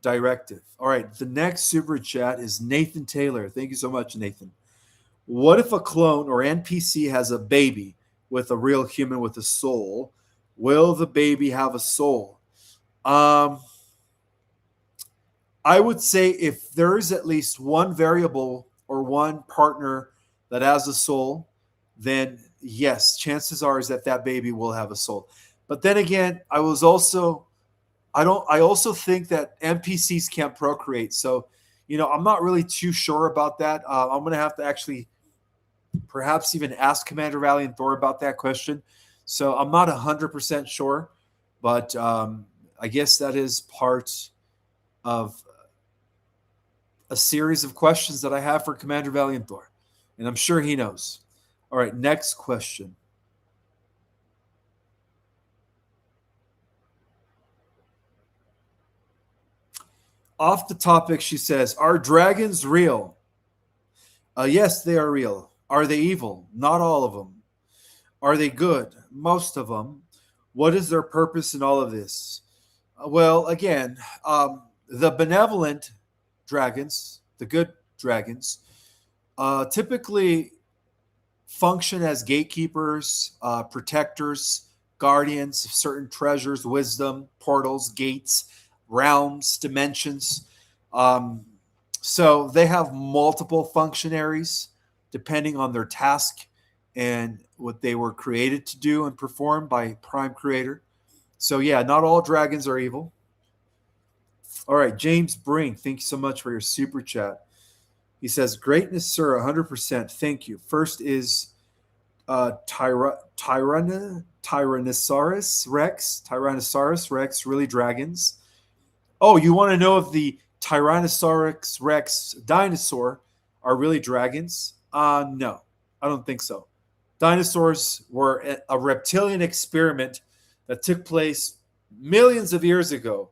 directive. All right, the next super chat is Nathan Taylor. Thank you so much, Nathan. What if a clone or NPC has a baby with a real human with a soul? Will the baby have a soul? I would say if there is at least one variable or one partner that has a soul, then yes, chances are is that that baby will have a soul. But then again, I also think that NPCs can't procreate. So, I'm not really too sure about that. I'm going to have to actually perhaps even ask Commander Valiant Thor about that question. So I'm not 100% sure, but I guess that is part of a series of questions that I have for Commander Valiant Thor, and I'm sure he knows. All right, next question. Off the topic, she says, are dragons real? Yes, they are real. Are they evil? Not all of them. Are they good? Most of them. What is their purpose in all of this? Well, again, the benevolent dragons, the good dragons, typically function as gatekeepers, protectors, guardians of certain treasures, wisdom, portals, gates, realms, dimensions. So they have multiple functionaries depending on their task and what they were created to do and perform by Prime Creator. So yeah, not all dragons are evil. All right, James Brink, thank you so much for your super chat. He says, greatness, sir, 100%. Thank you. First is Tyrannosaurus Rex, really dragons. Oh, you want to know if the Tyrannosaurus Rex dinosaur are really dragons? No, I don't think so. Dinosaurs were a reptilian experiment that took place millions of years ago,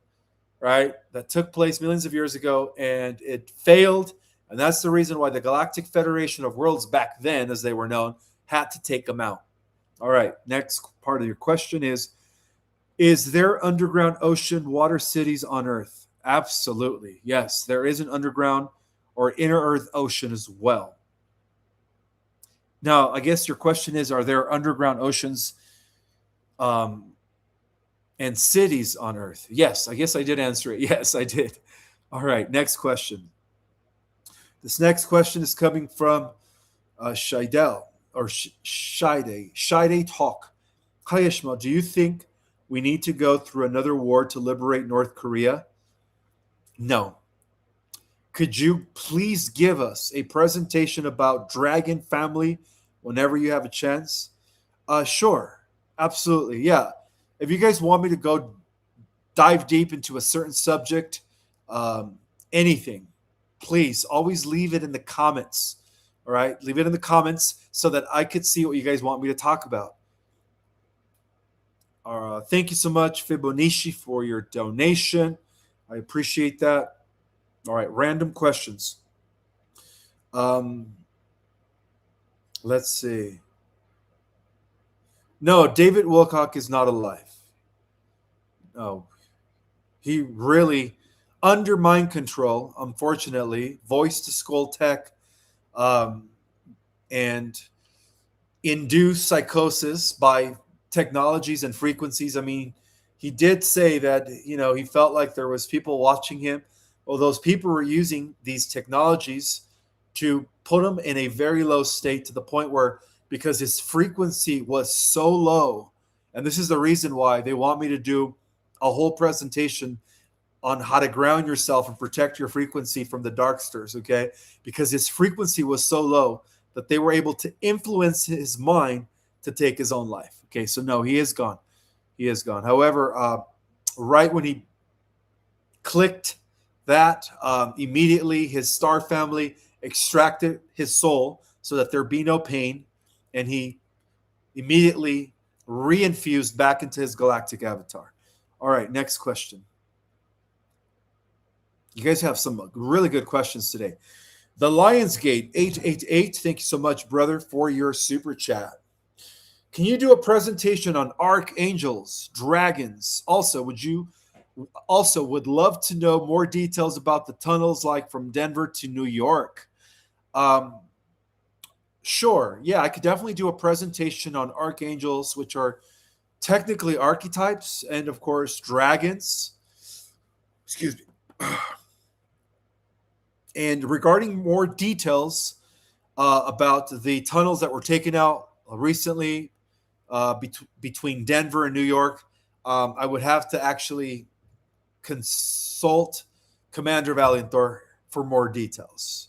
right? That took place millions of years ago, and it failed. And that's the reason why the Galactic Federation of Worlds back then, as they were known, had to take them out. All right, next part of your question is there underground ocean water cities on Earth? Absolutely. Yes, there is an underground or inner Earth ocean as well. Now, I guess your question is, are there underground oceans and cities on Earth? Yes, I guess I did answer it. Yes, I did. All right, next question. This next question is coming from Shidel or Shide Talk. Hi, Ishmael, do you think we need to go through another war to liberate North Korea? No. Could you please give us a presentation about Dragon Family whenever you have a chance? Sure. Absolutely. Yeah. If you guys want me to go dive deep into a certain subject, anything, please always leave it in the comments. All right. Leave it in the comments so that I could see what you guys want me to talk about. Thank you so much, Fibonacci, for your donation. I appreciate that. All right, random questions. Let's see. No, David Wilcock is not alive. No, he really, under mind control, unfortunately, voice to skull tech, and induce psychosis by technologies and frequencies. I mean, he did say that, he felt like there was people watching him. Well, those people were using these technologies to put him in a very low state, to the point where, because his frequency was so low, and this is the reason why they want me to do a whole presentation on how to ground yourself and protect your frequency from the darksters, okay? Because his frequency was so low that they were able to influence his mind to take his own life. Okay, so no, he is gone. He is gone. However, right when he clicked that, immediately his star family extracted his soul so that there be no pain, and he immediately reinfused back into his galactic avatar. All right, next question. You guys have some really good questions today. The Lionsgate 888, thank you so much, brother, for your super chat. Can you do a presentation on archangels, dragons? Also, would love to know more details about the tunnels, like from Denver to New York. Sure. Yeah, I could definitely do a presentation on archangels, which are technically archetypes, and of course, dragons. Excuse me. And regarding more details about the tunnels that were taken out recently between Denver and New York, I would have to actually consult Commander Valianthor for more details.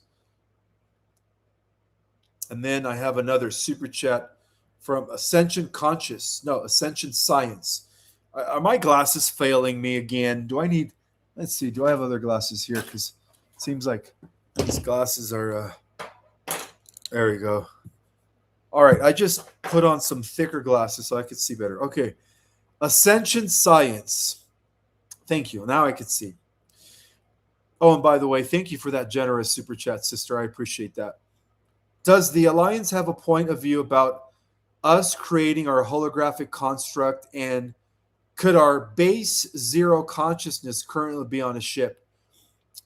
And then I have another super chat from Ascension Science. Are my glasses failing me again? Let's see, do I have other glasses here? Because it seems like these glasses are, there we go. All right, I just put on some thicker glasses so I could see better. Okay, Ascension Science. Thank you. Now I can see. Oh, and by the way, thank you for that generous super chat, sister. I appreciate that. Does the Alliance have a point of view about us creating our holographic construct, and could our base zero consciousness currently be on a ship?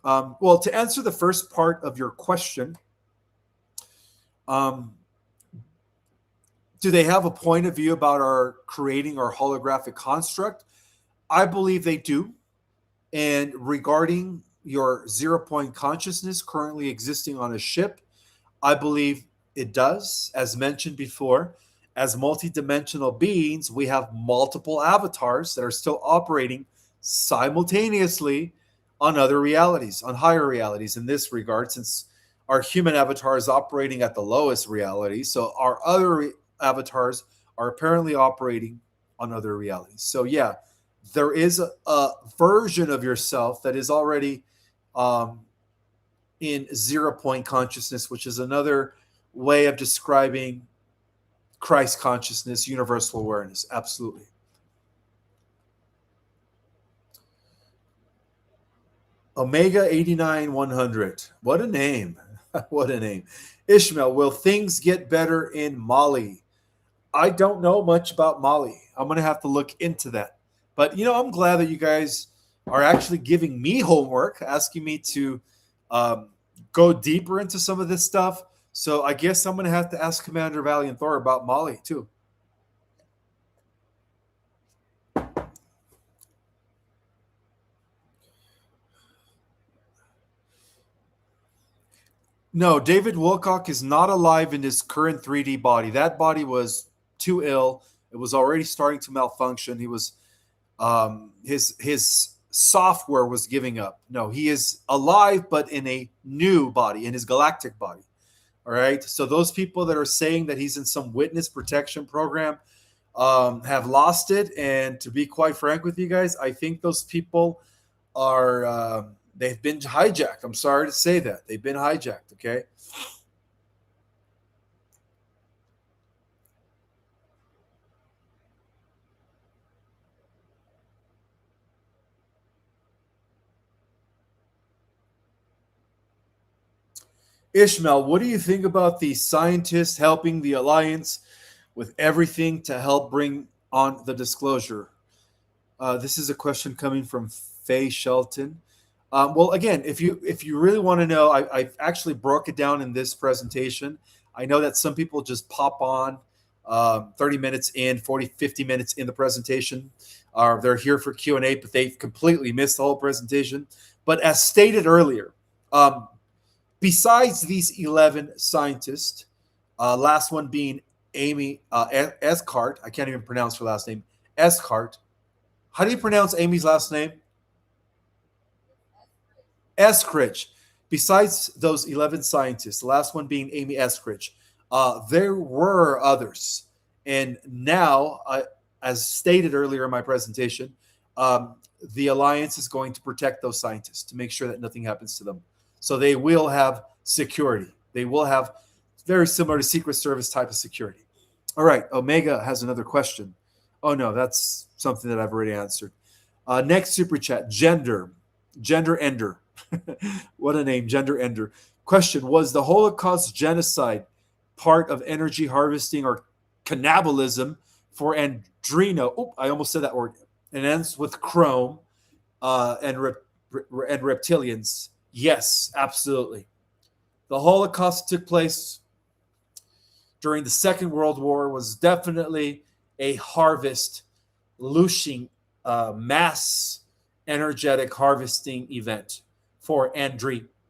Well, to answer the first part of your question, do they have a point of view about our creating our holographic construct? I believe they do. And regarding your 0 point consciousness currently existing on a ship, I believe it does. As mentioned before, as multidimensional beings, we have multiple avatars that are still operating simultaneously on other realities, on higher realities in this regard, since our human avatar is operating at the lowest reality. So our other avatars are apparently operating on other realities. So yeah, there is a version of yourself that is already in 0 point consciousness, which is another way of describing Christ consciousness, universal awareness. Absolutely. Omega 89-100. What a name. What a name. Ishmael, will things get better in Mali? I don't know much about Mali. I'm going to have to look into that. But, I'm glad that you guys are actually giving me homework, asking me to go deeper into some of this stuff. So I guess I'm going to have to ask Commander Valianthor about Mali, too. No, David Wilcock is not alive in his current 3D body. That body was too ill. It was already starting to malfunction. He was his software was giving up. No, he is alive, but in a new body, in his galactic body. All right. So those people that are saying that he's in some witness protection program have lost it. And to be quite frank with you guys, I think those people are they've been hijacked. I'm sorry to say that. They've been hijacked, okay? Ishmael, what do you think about the scientists helping the Alliance with everything to help bring on the disclosure? This is a question coming from Faye Shelton. Well, again, if you really want to know, I actually broke it down in this presentation. I know that some people just pop on 30 minutes in, 40, 50 minutes in the presentation. They're here for Q&A, but they've completely missed the whole presentation. But as stated earlier, besides these 11 scientists, last one being Amy Escart, I can't even pronounce her last name, Escart. How do you pronounce Amy's last name? Eskridge. Besides those 11 scientists, the last one being Amy Eskridge, there were others. And now, as stated earlier in my presentation, the Alliance is going to protect those scientists to make sure that nothing happens to them. So they will have security. They will have very similar to Secret Service type of security. All right, Omega has another question. Oh, no, that's something that I've already answered. Next super chat, Gender Ender. What a name, Gender Ender. Question, was the Holocaust genocide part of energy harvesting or cannibalism for Andrino? Oh, I almost said that word. It ends with Chrome and reptilians. Yes, absolutely. The Holocaust took place during the Second World War, was definitely a harvest, looshing, mass energetic harvesting event for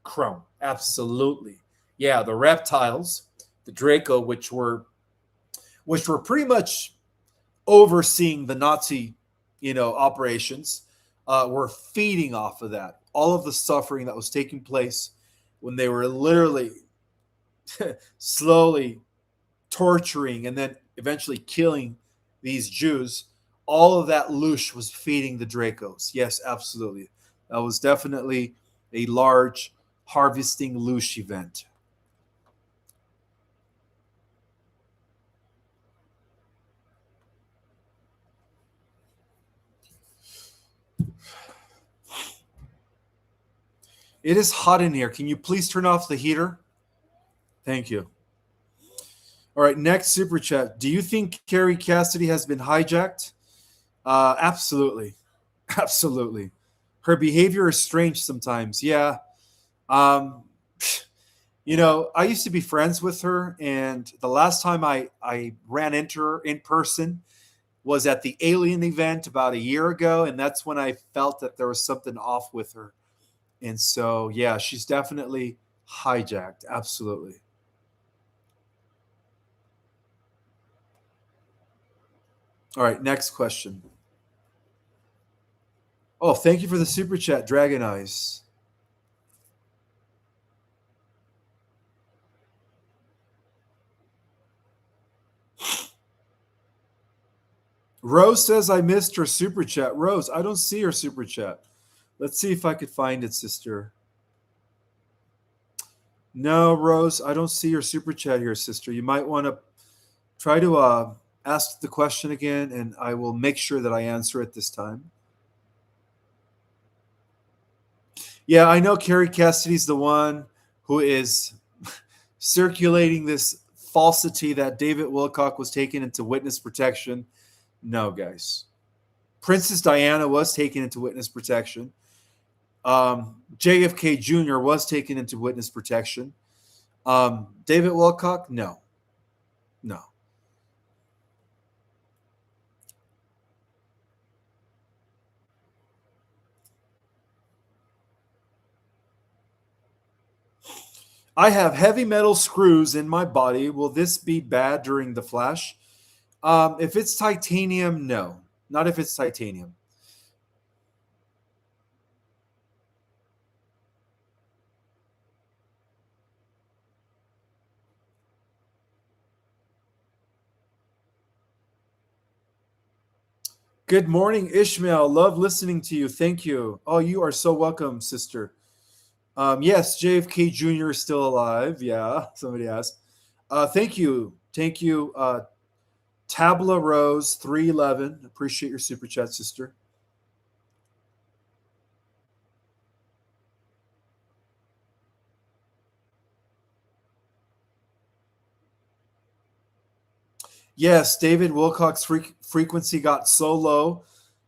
Chrome. Absolutely. Yeah, the reptiles, the Draco, which were pretty much overseeing the Nazi, operations, were feeding off of that. All of the suffering that was taking place when they were literally slowly torturing and then eventually killing these Jews, all of that loosh was feeding the Dracos. Yes, absolutely. That was definitely a large harvesting loosh event. It is hot in here. Can you please turn off the heater? Thank you. All right, next super chat. Do you think Carrie Cassidy has been hijacked? Absolutely. Absolutely. Her behavior is strange sometimes. Yeah. Um, I used to be friends with her, and the last time I ran into her in person was at the Alien event about a year ago, and that's when I felt that there was something off with her. And so, yeah, she's definitely hijacked. Absolutely. All right, next question. Oh, thank you for the super chat, Dragon Eyes. Rose says I missed her super chat. Rose, I don't see her super chat. Let's see if I could find it, sister. No, Rose, I don't see your super chat here, sister. You might want to try to ask the question again, and I will make sure that I answer it this time. Yeah, I know Carrie Cassidy's the one who is circulating this falsity that David Wilcock was taken into witness protection. No, guys. Princess Diana was taken into witness protection. JFK Jr. was taken into witness protection. David Wilcock, no. No. I have heavy metal screws in my body. Will this be bad during the flash? If it's titanium, no. Not if it's titanium. Good morning, Ishmael. Love listening to you. Thank you. Oh, you are so welcome, sister. Yes, JFK Jr. is still alive. Yeah, somebody asked. Thank you. Thank you. Tabla Rose 311. Appreciate your super chat, sister. Yes, David Wilcock's frequency got so low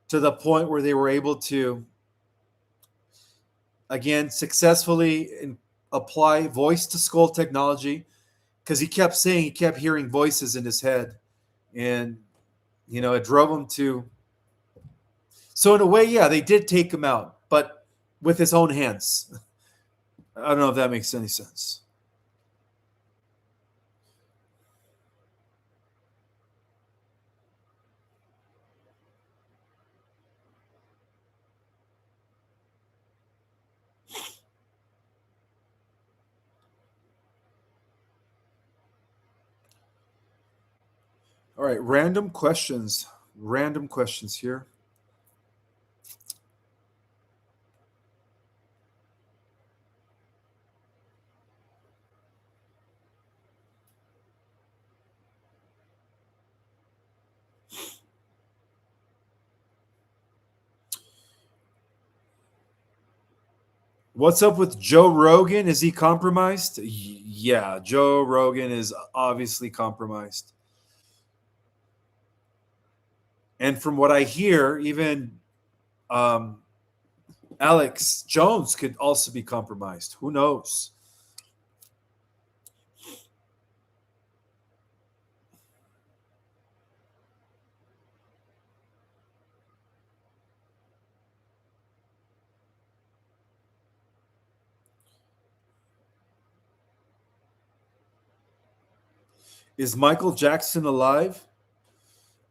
to the point where they were able to, again, successfully apply voice to skull technology, because he kept saying he kept hearing voices in his head. and it drove him to. So in a way, yeah, they did take him out, but with his own hands. I don't know if that makes any sense. All right, random questions. Random questions here. What's up with Joe Rogan? Is he compromised? Yeah, Joe Rogan is obviously compromised. And from what I hear, even um, Alex Jones could also be compromised. Who knows? Is Michael Jackson alive?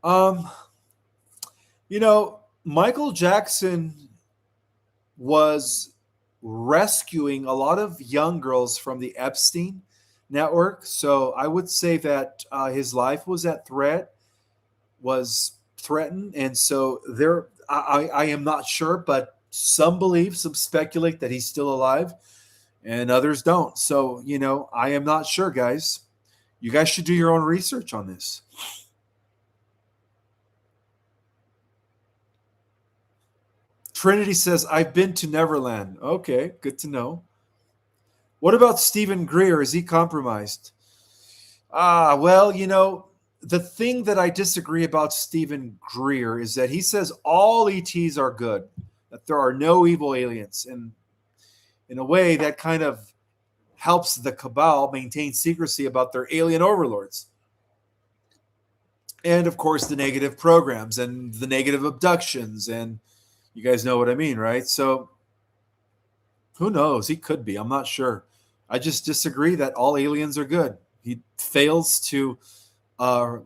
Um, Michael Jackson was rescuing a lot of young girls from the Epstein network. So I would say that his life was threatened, and so there. I am not sure, but some believe, some speculate that he's still alive, and others don't. So I am not sure, guys. You guys should do your own research on this. Trinity says, I've been to Neverland. Okay, good to know. What about Stephen Greer? Is he compromised? Well, the thing that I disagree about Stephen Greer is that he says all ETs are good, that there are no evil aliens. And in a way, that kind of helps the cabal maintain secrecy about their alien overlords. And of course, the negative programs and the negative abductions. And you guys know what I mean, right? So who knows? He could be. I'm not sure. I just disagree that all aliens are good. He fails to uh,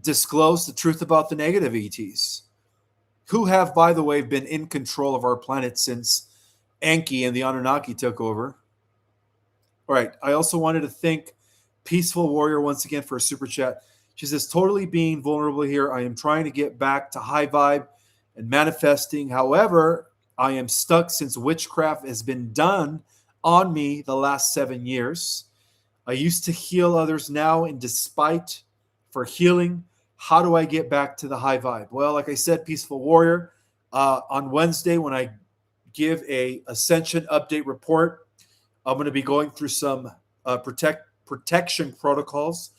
disclose the truth about the negative ETs, who have, by the way, been in control of our planet since Enki and the Anunnaki took over. All right. I also wanted to thank Peaceful Warrior once again for a super chat. She says, totally being vulnerable here. I am trying to get back to high vibe and manifesting. However, I am stuck since witchcraft has been done on me the last 7 years. I used to heal others now, and despite for healing, how do I get back to the high vibe? Well, like I said, Peaceful Warrior, on Wednesday when I give a Ascension update report, I'm going to be going through some protection protocols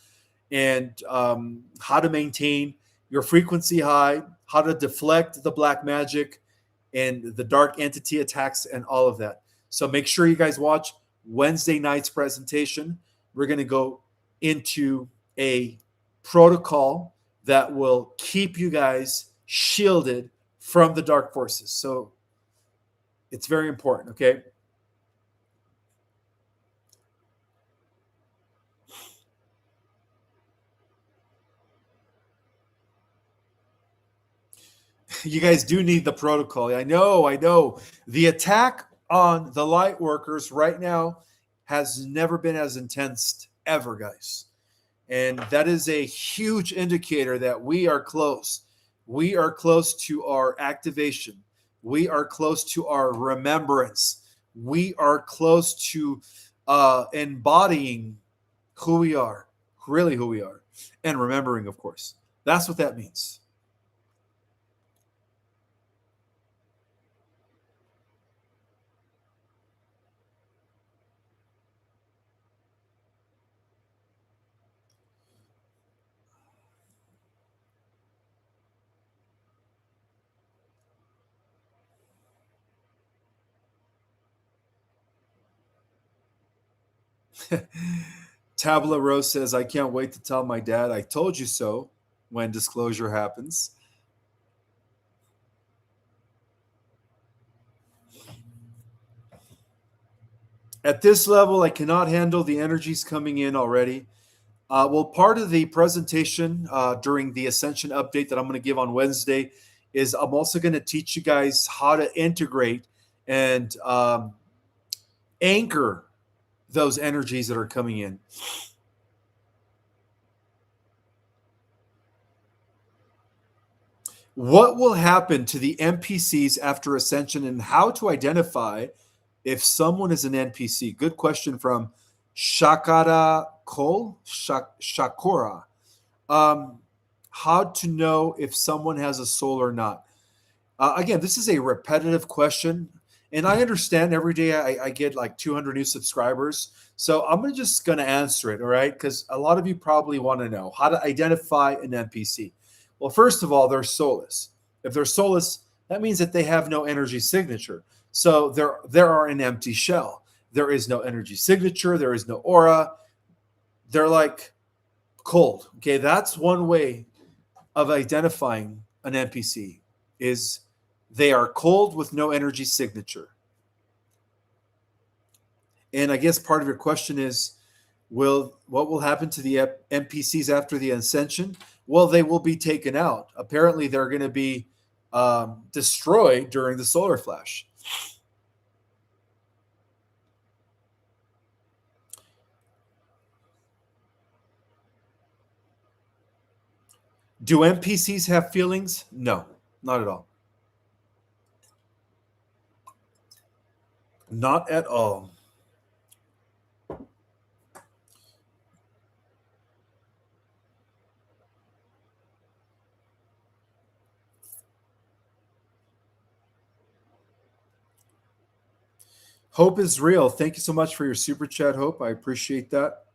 and how to maintain your frequency high, how to deflect the black magic and the dark entity attacks and all of that. So make sure you guys watch Wednesday night's presentation. We're going to go into a protocol that will keep you guys shielded from the dark forces. So it's very important, okay? You guys do need the protocol. I know, I know. The attack on the light workers right now has never been as intense ever, guys. And that is a huge indicator that we are close. We are close to our activation. We are close to our remembrance. We are close to embodying who we are, really who we are, and remembering, of course. That's what that means. Tabla Rose says, I can't wait to tell my dad I told you so. when disclosure happens. At this level, I cannot handle the energies coming in already. Well, part of the presentation during the Ascension update that I'm going to give on Wednesday is I'm also going to teach you guys how to integrate and anchor those energies that are coming in. What will happen to the NPCs after Ascension and how to identify if someone is an NPC? Good question from Shakara Cole, Shakura. How to know if someone has a soul or not? Again, this is a repetitive question, and I understand every day I get like 200 new subscribers. So I'm just going to answer it, all right? Because a lot of you probably want to know how to identify an NPC. Well, first of all, they're soulless. If they're soulless, that means that they have no energy signature. So they're an empty shell. There is no energy signature. There is no aura. They're like cold. Okay, that's one way of identifying an NPC is they are cold with no energy signature. And I guess part of your question is, what will happen to the NPCs after the Ascension? Well, they will be taken out. Apparently, they're going to be destroyed during the solar flash. Do NPCs have feelings? No, not at all. Not at all. Hope is real. Thank you so much for your super chat, Hope. I appreciate that.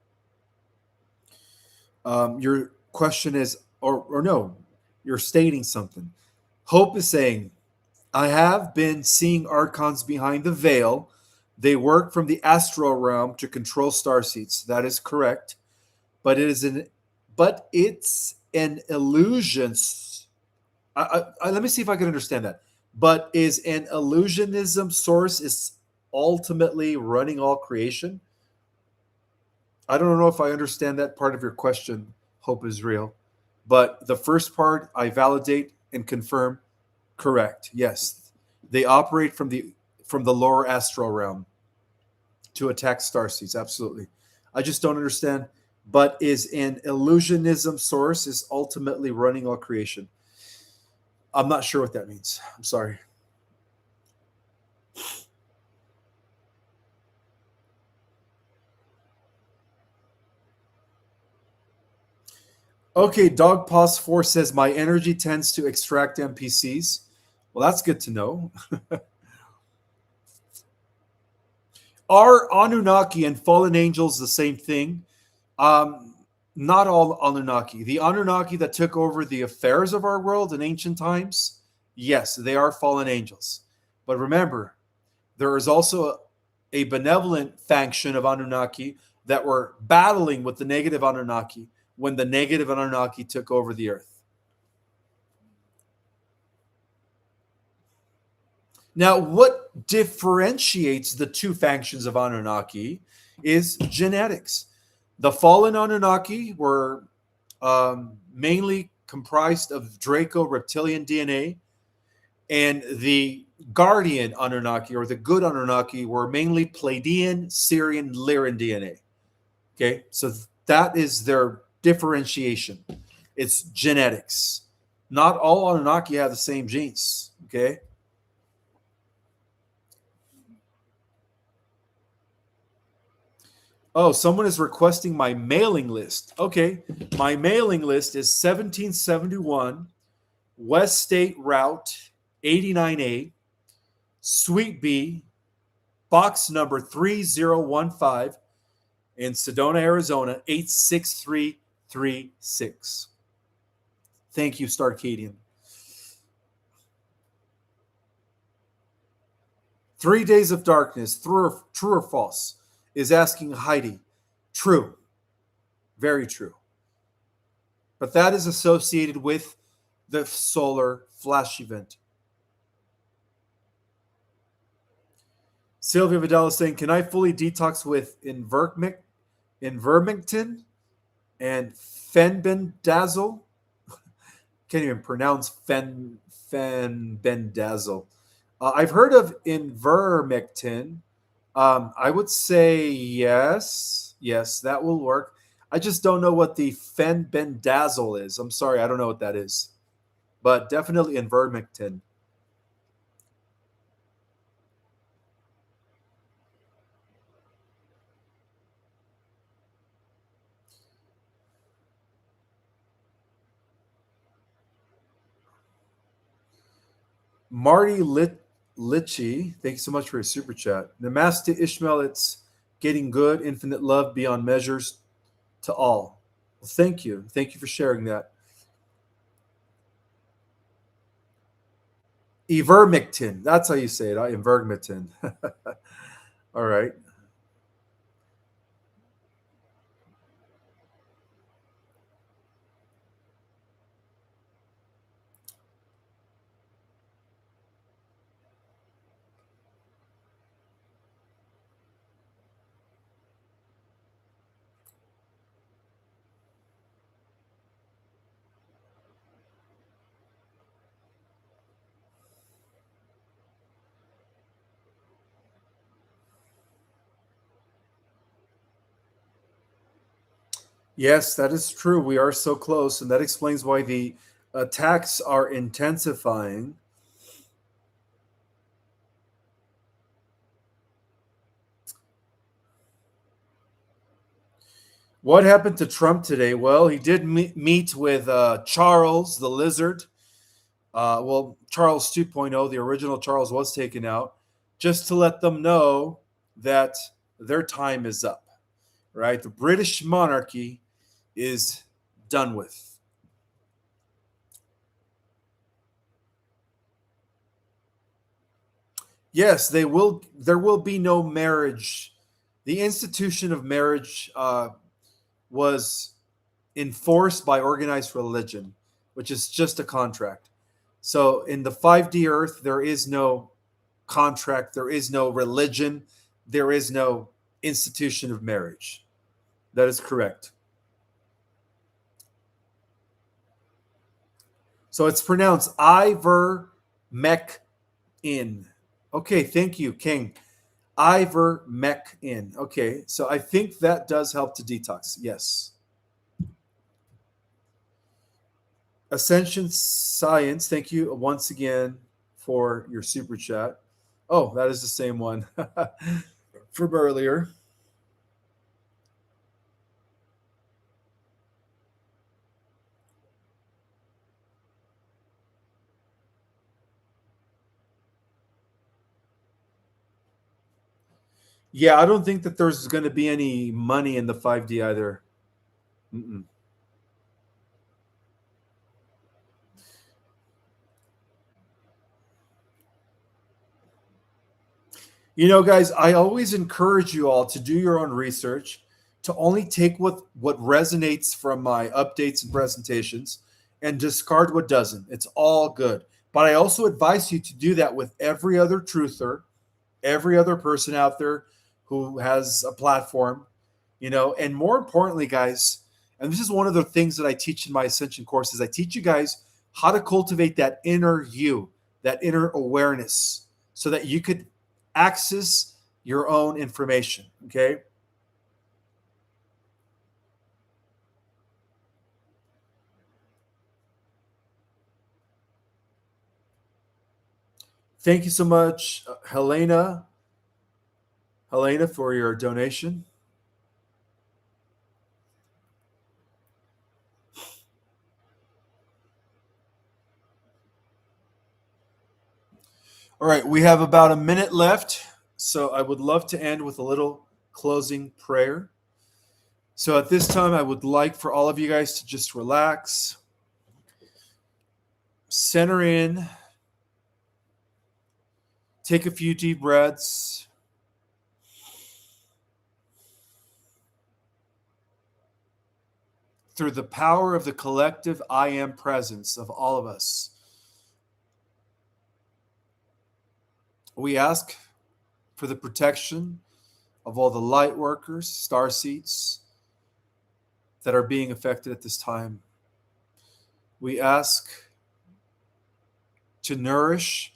Your question is, or no, you're stating something. Hope is saying, I have been seeing archons behind the veil. They work from the astral realm to control starseeds. That is correct, but it's an illusion. Let me see if I can understand that. But is an illusionism source is ultimately running all creation? I don't know if I understand that part of your question. Hope is real, but the first part I validate and confirm. Correct. Yes, they operate from the lower astral realm to attack starseeds. Absolutely. I just don't understand. But is an illusionism source is ultimately running all creation? I'm not sure what that means. I'm sorry. Okay, Dog Paws 4 says my energy tends to extract NPCs. Well, that's good to know. Are Anunnaki and fallen angels the same thing? Um, Not all Anunnaki. The Anunnaki that took over the affairs of our world in ancient times, yes, they are fallen angels. But remember, there is also a benevolent faction of Anunnaki that were battling with the negative Anunnaki when the negative Anunnaki took over the earth. Now, what differentiates the two factions of Anunnaki is genetics. The fallen Anunnaki were mainly comprised of Draco reptilian DNA, and the guardian Anunnaki or the good Anunnaki were mainly Pleiadian, Syrian, Lyran DNA. Okay, so that is their differentiation. It's genetics. Not all Anunnaki have the same genes. Okay. Oh, someone is requesting my mailing list. Okay, my mailing list is 1771 West State Route 89A, Suite B, box number 3015 in Sedona, Arizona 86336. Thank you, Starcadian. 3 Days of Darkness, true or false, is asking Heidi. True. Very true. but that is associated with the solar flash event. Sylvia Vidal is saying, can I fully detox with Invermectin and fenbendazole? Can't even pronounce fenbendazole. I've heard of Invermectin. I would say yes. Yes, that will work. I just don't know what the fenbendazole is. I'm sorry, I don't know what that is. But definitely Invermectin. Marty Litchi, thank you so much for your super chat. Namaste Ishmael, it's getting good. Infinite love beyond measures to all. Well, thank you. Thank you for sharing that. Ivermectin. That's how you say it. Ivermectin. All right. Yes, that is true. We are so close, and that explains why the attacks are intensifying. What happened to Trump today? Well, he did meet with Charles the lizard. Charles 2.0, the original Charles was taken out, just to let them know that their time is up, right? The British monarchy is done with. Yes, they will. There will be no marriage. The institution of marriage was enforced by organized religion, which is just a contract. So in the 5D Earth, there is no contract, there is no religion, there is no institution of marriage. That is correct. So it's pronounced Iver Mech in. Okay, thank you, King. Iver Mech in. Okay, so I think that does help to detox. Yes. Ascension Science, thank you once again for your super chat. Oh, that is the same one from earlier. Yeah, I don't think that there's going to be any money in the 5D either. Mm-mm. You know, guys, I always encourage you all to do your own research, to only take what resonates from my updates and presentations and discard what doesn't. It's all good. But I also advise you to do that with every other truther, every other person out there who has a platform, and more importantly, guys, and this is one of the things that I teach in my Ascension courses, I teach you guys how to cultivate that inner you, that inner awareness, so that you could access your own information. Okay. Thank you so much, Helena, for your donation. All right, we have about a minute left, so I would love to end with a little closing prayer. So at this time, I would like for all of you guys to just relax, center in, take a few deep breaths. through the power of the collective I am presence of all of us, we ask for the protection of all the light workers, starseeds that are being affected at this time. We ask to nourish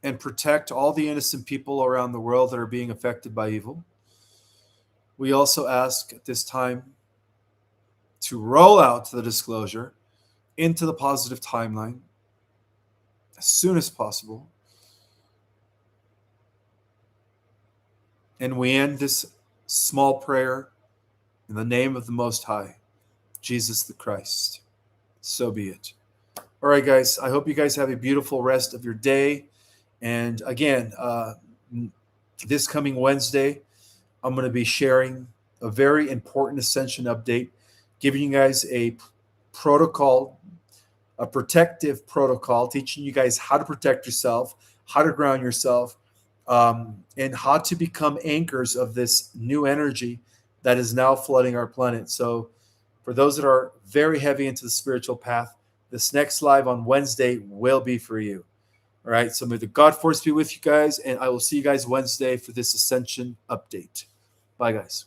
and protect all the innocent people around the world that are being affected by evil. We also ask at this time to roll out the disclosure into the positive timeline as soon as possible. And we end this small prayer in the name of the Most High, Jesus the Christ. So be it. All right, guys, I hope you guys have a beautiful rest of your day. And again, this coming Wednesday, I'm going to be sharing a very important Ascension update, giving you guys a protocol, a protective protocol, teaching you guys how to protect yourself, how to ground yourself, and how to become anchors of this new energy that is now flooding our planet. So for those that are very heavy into the spiritual path, this next live on Wednesday will be for you. All right, so may the God force be with you guys, and I will see you guys Wednesday for this Ascension update. Bye, guys.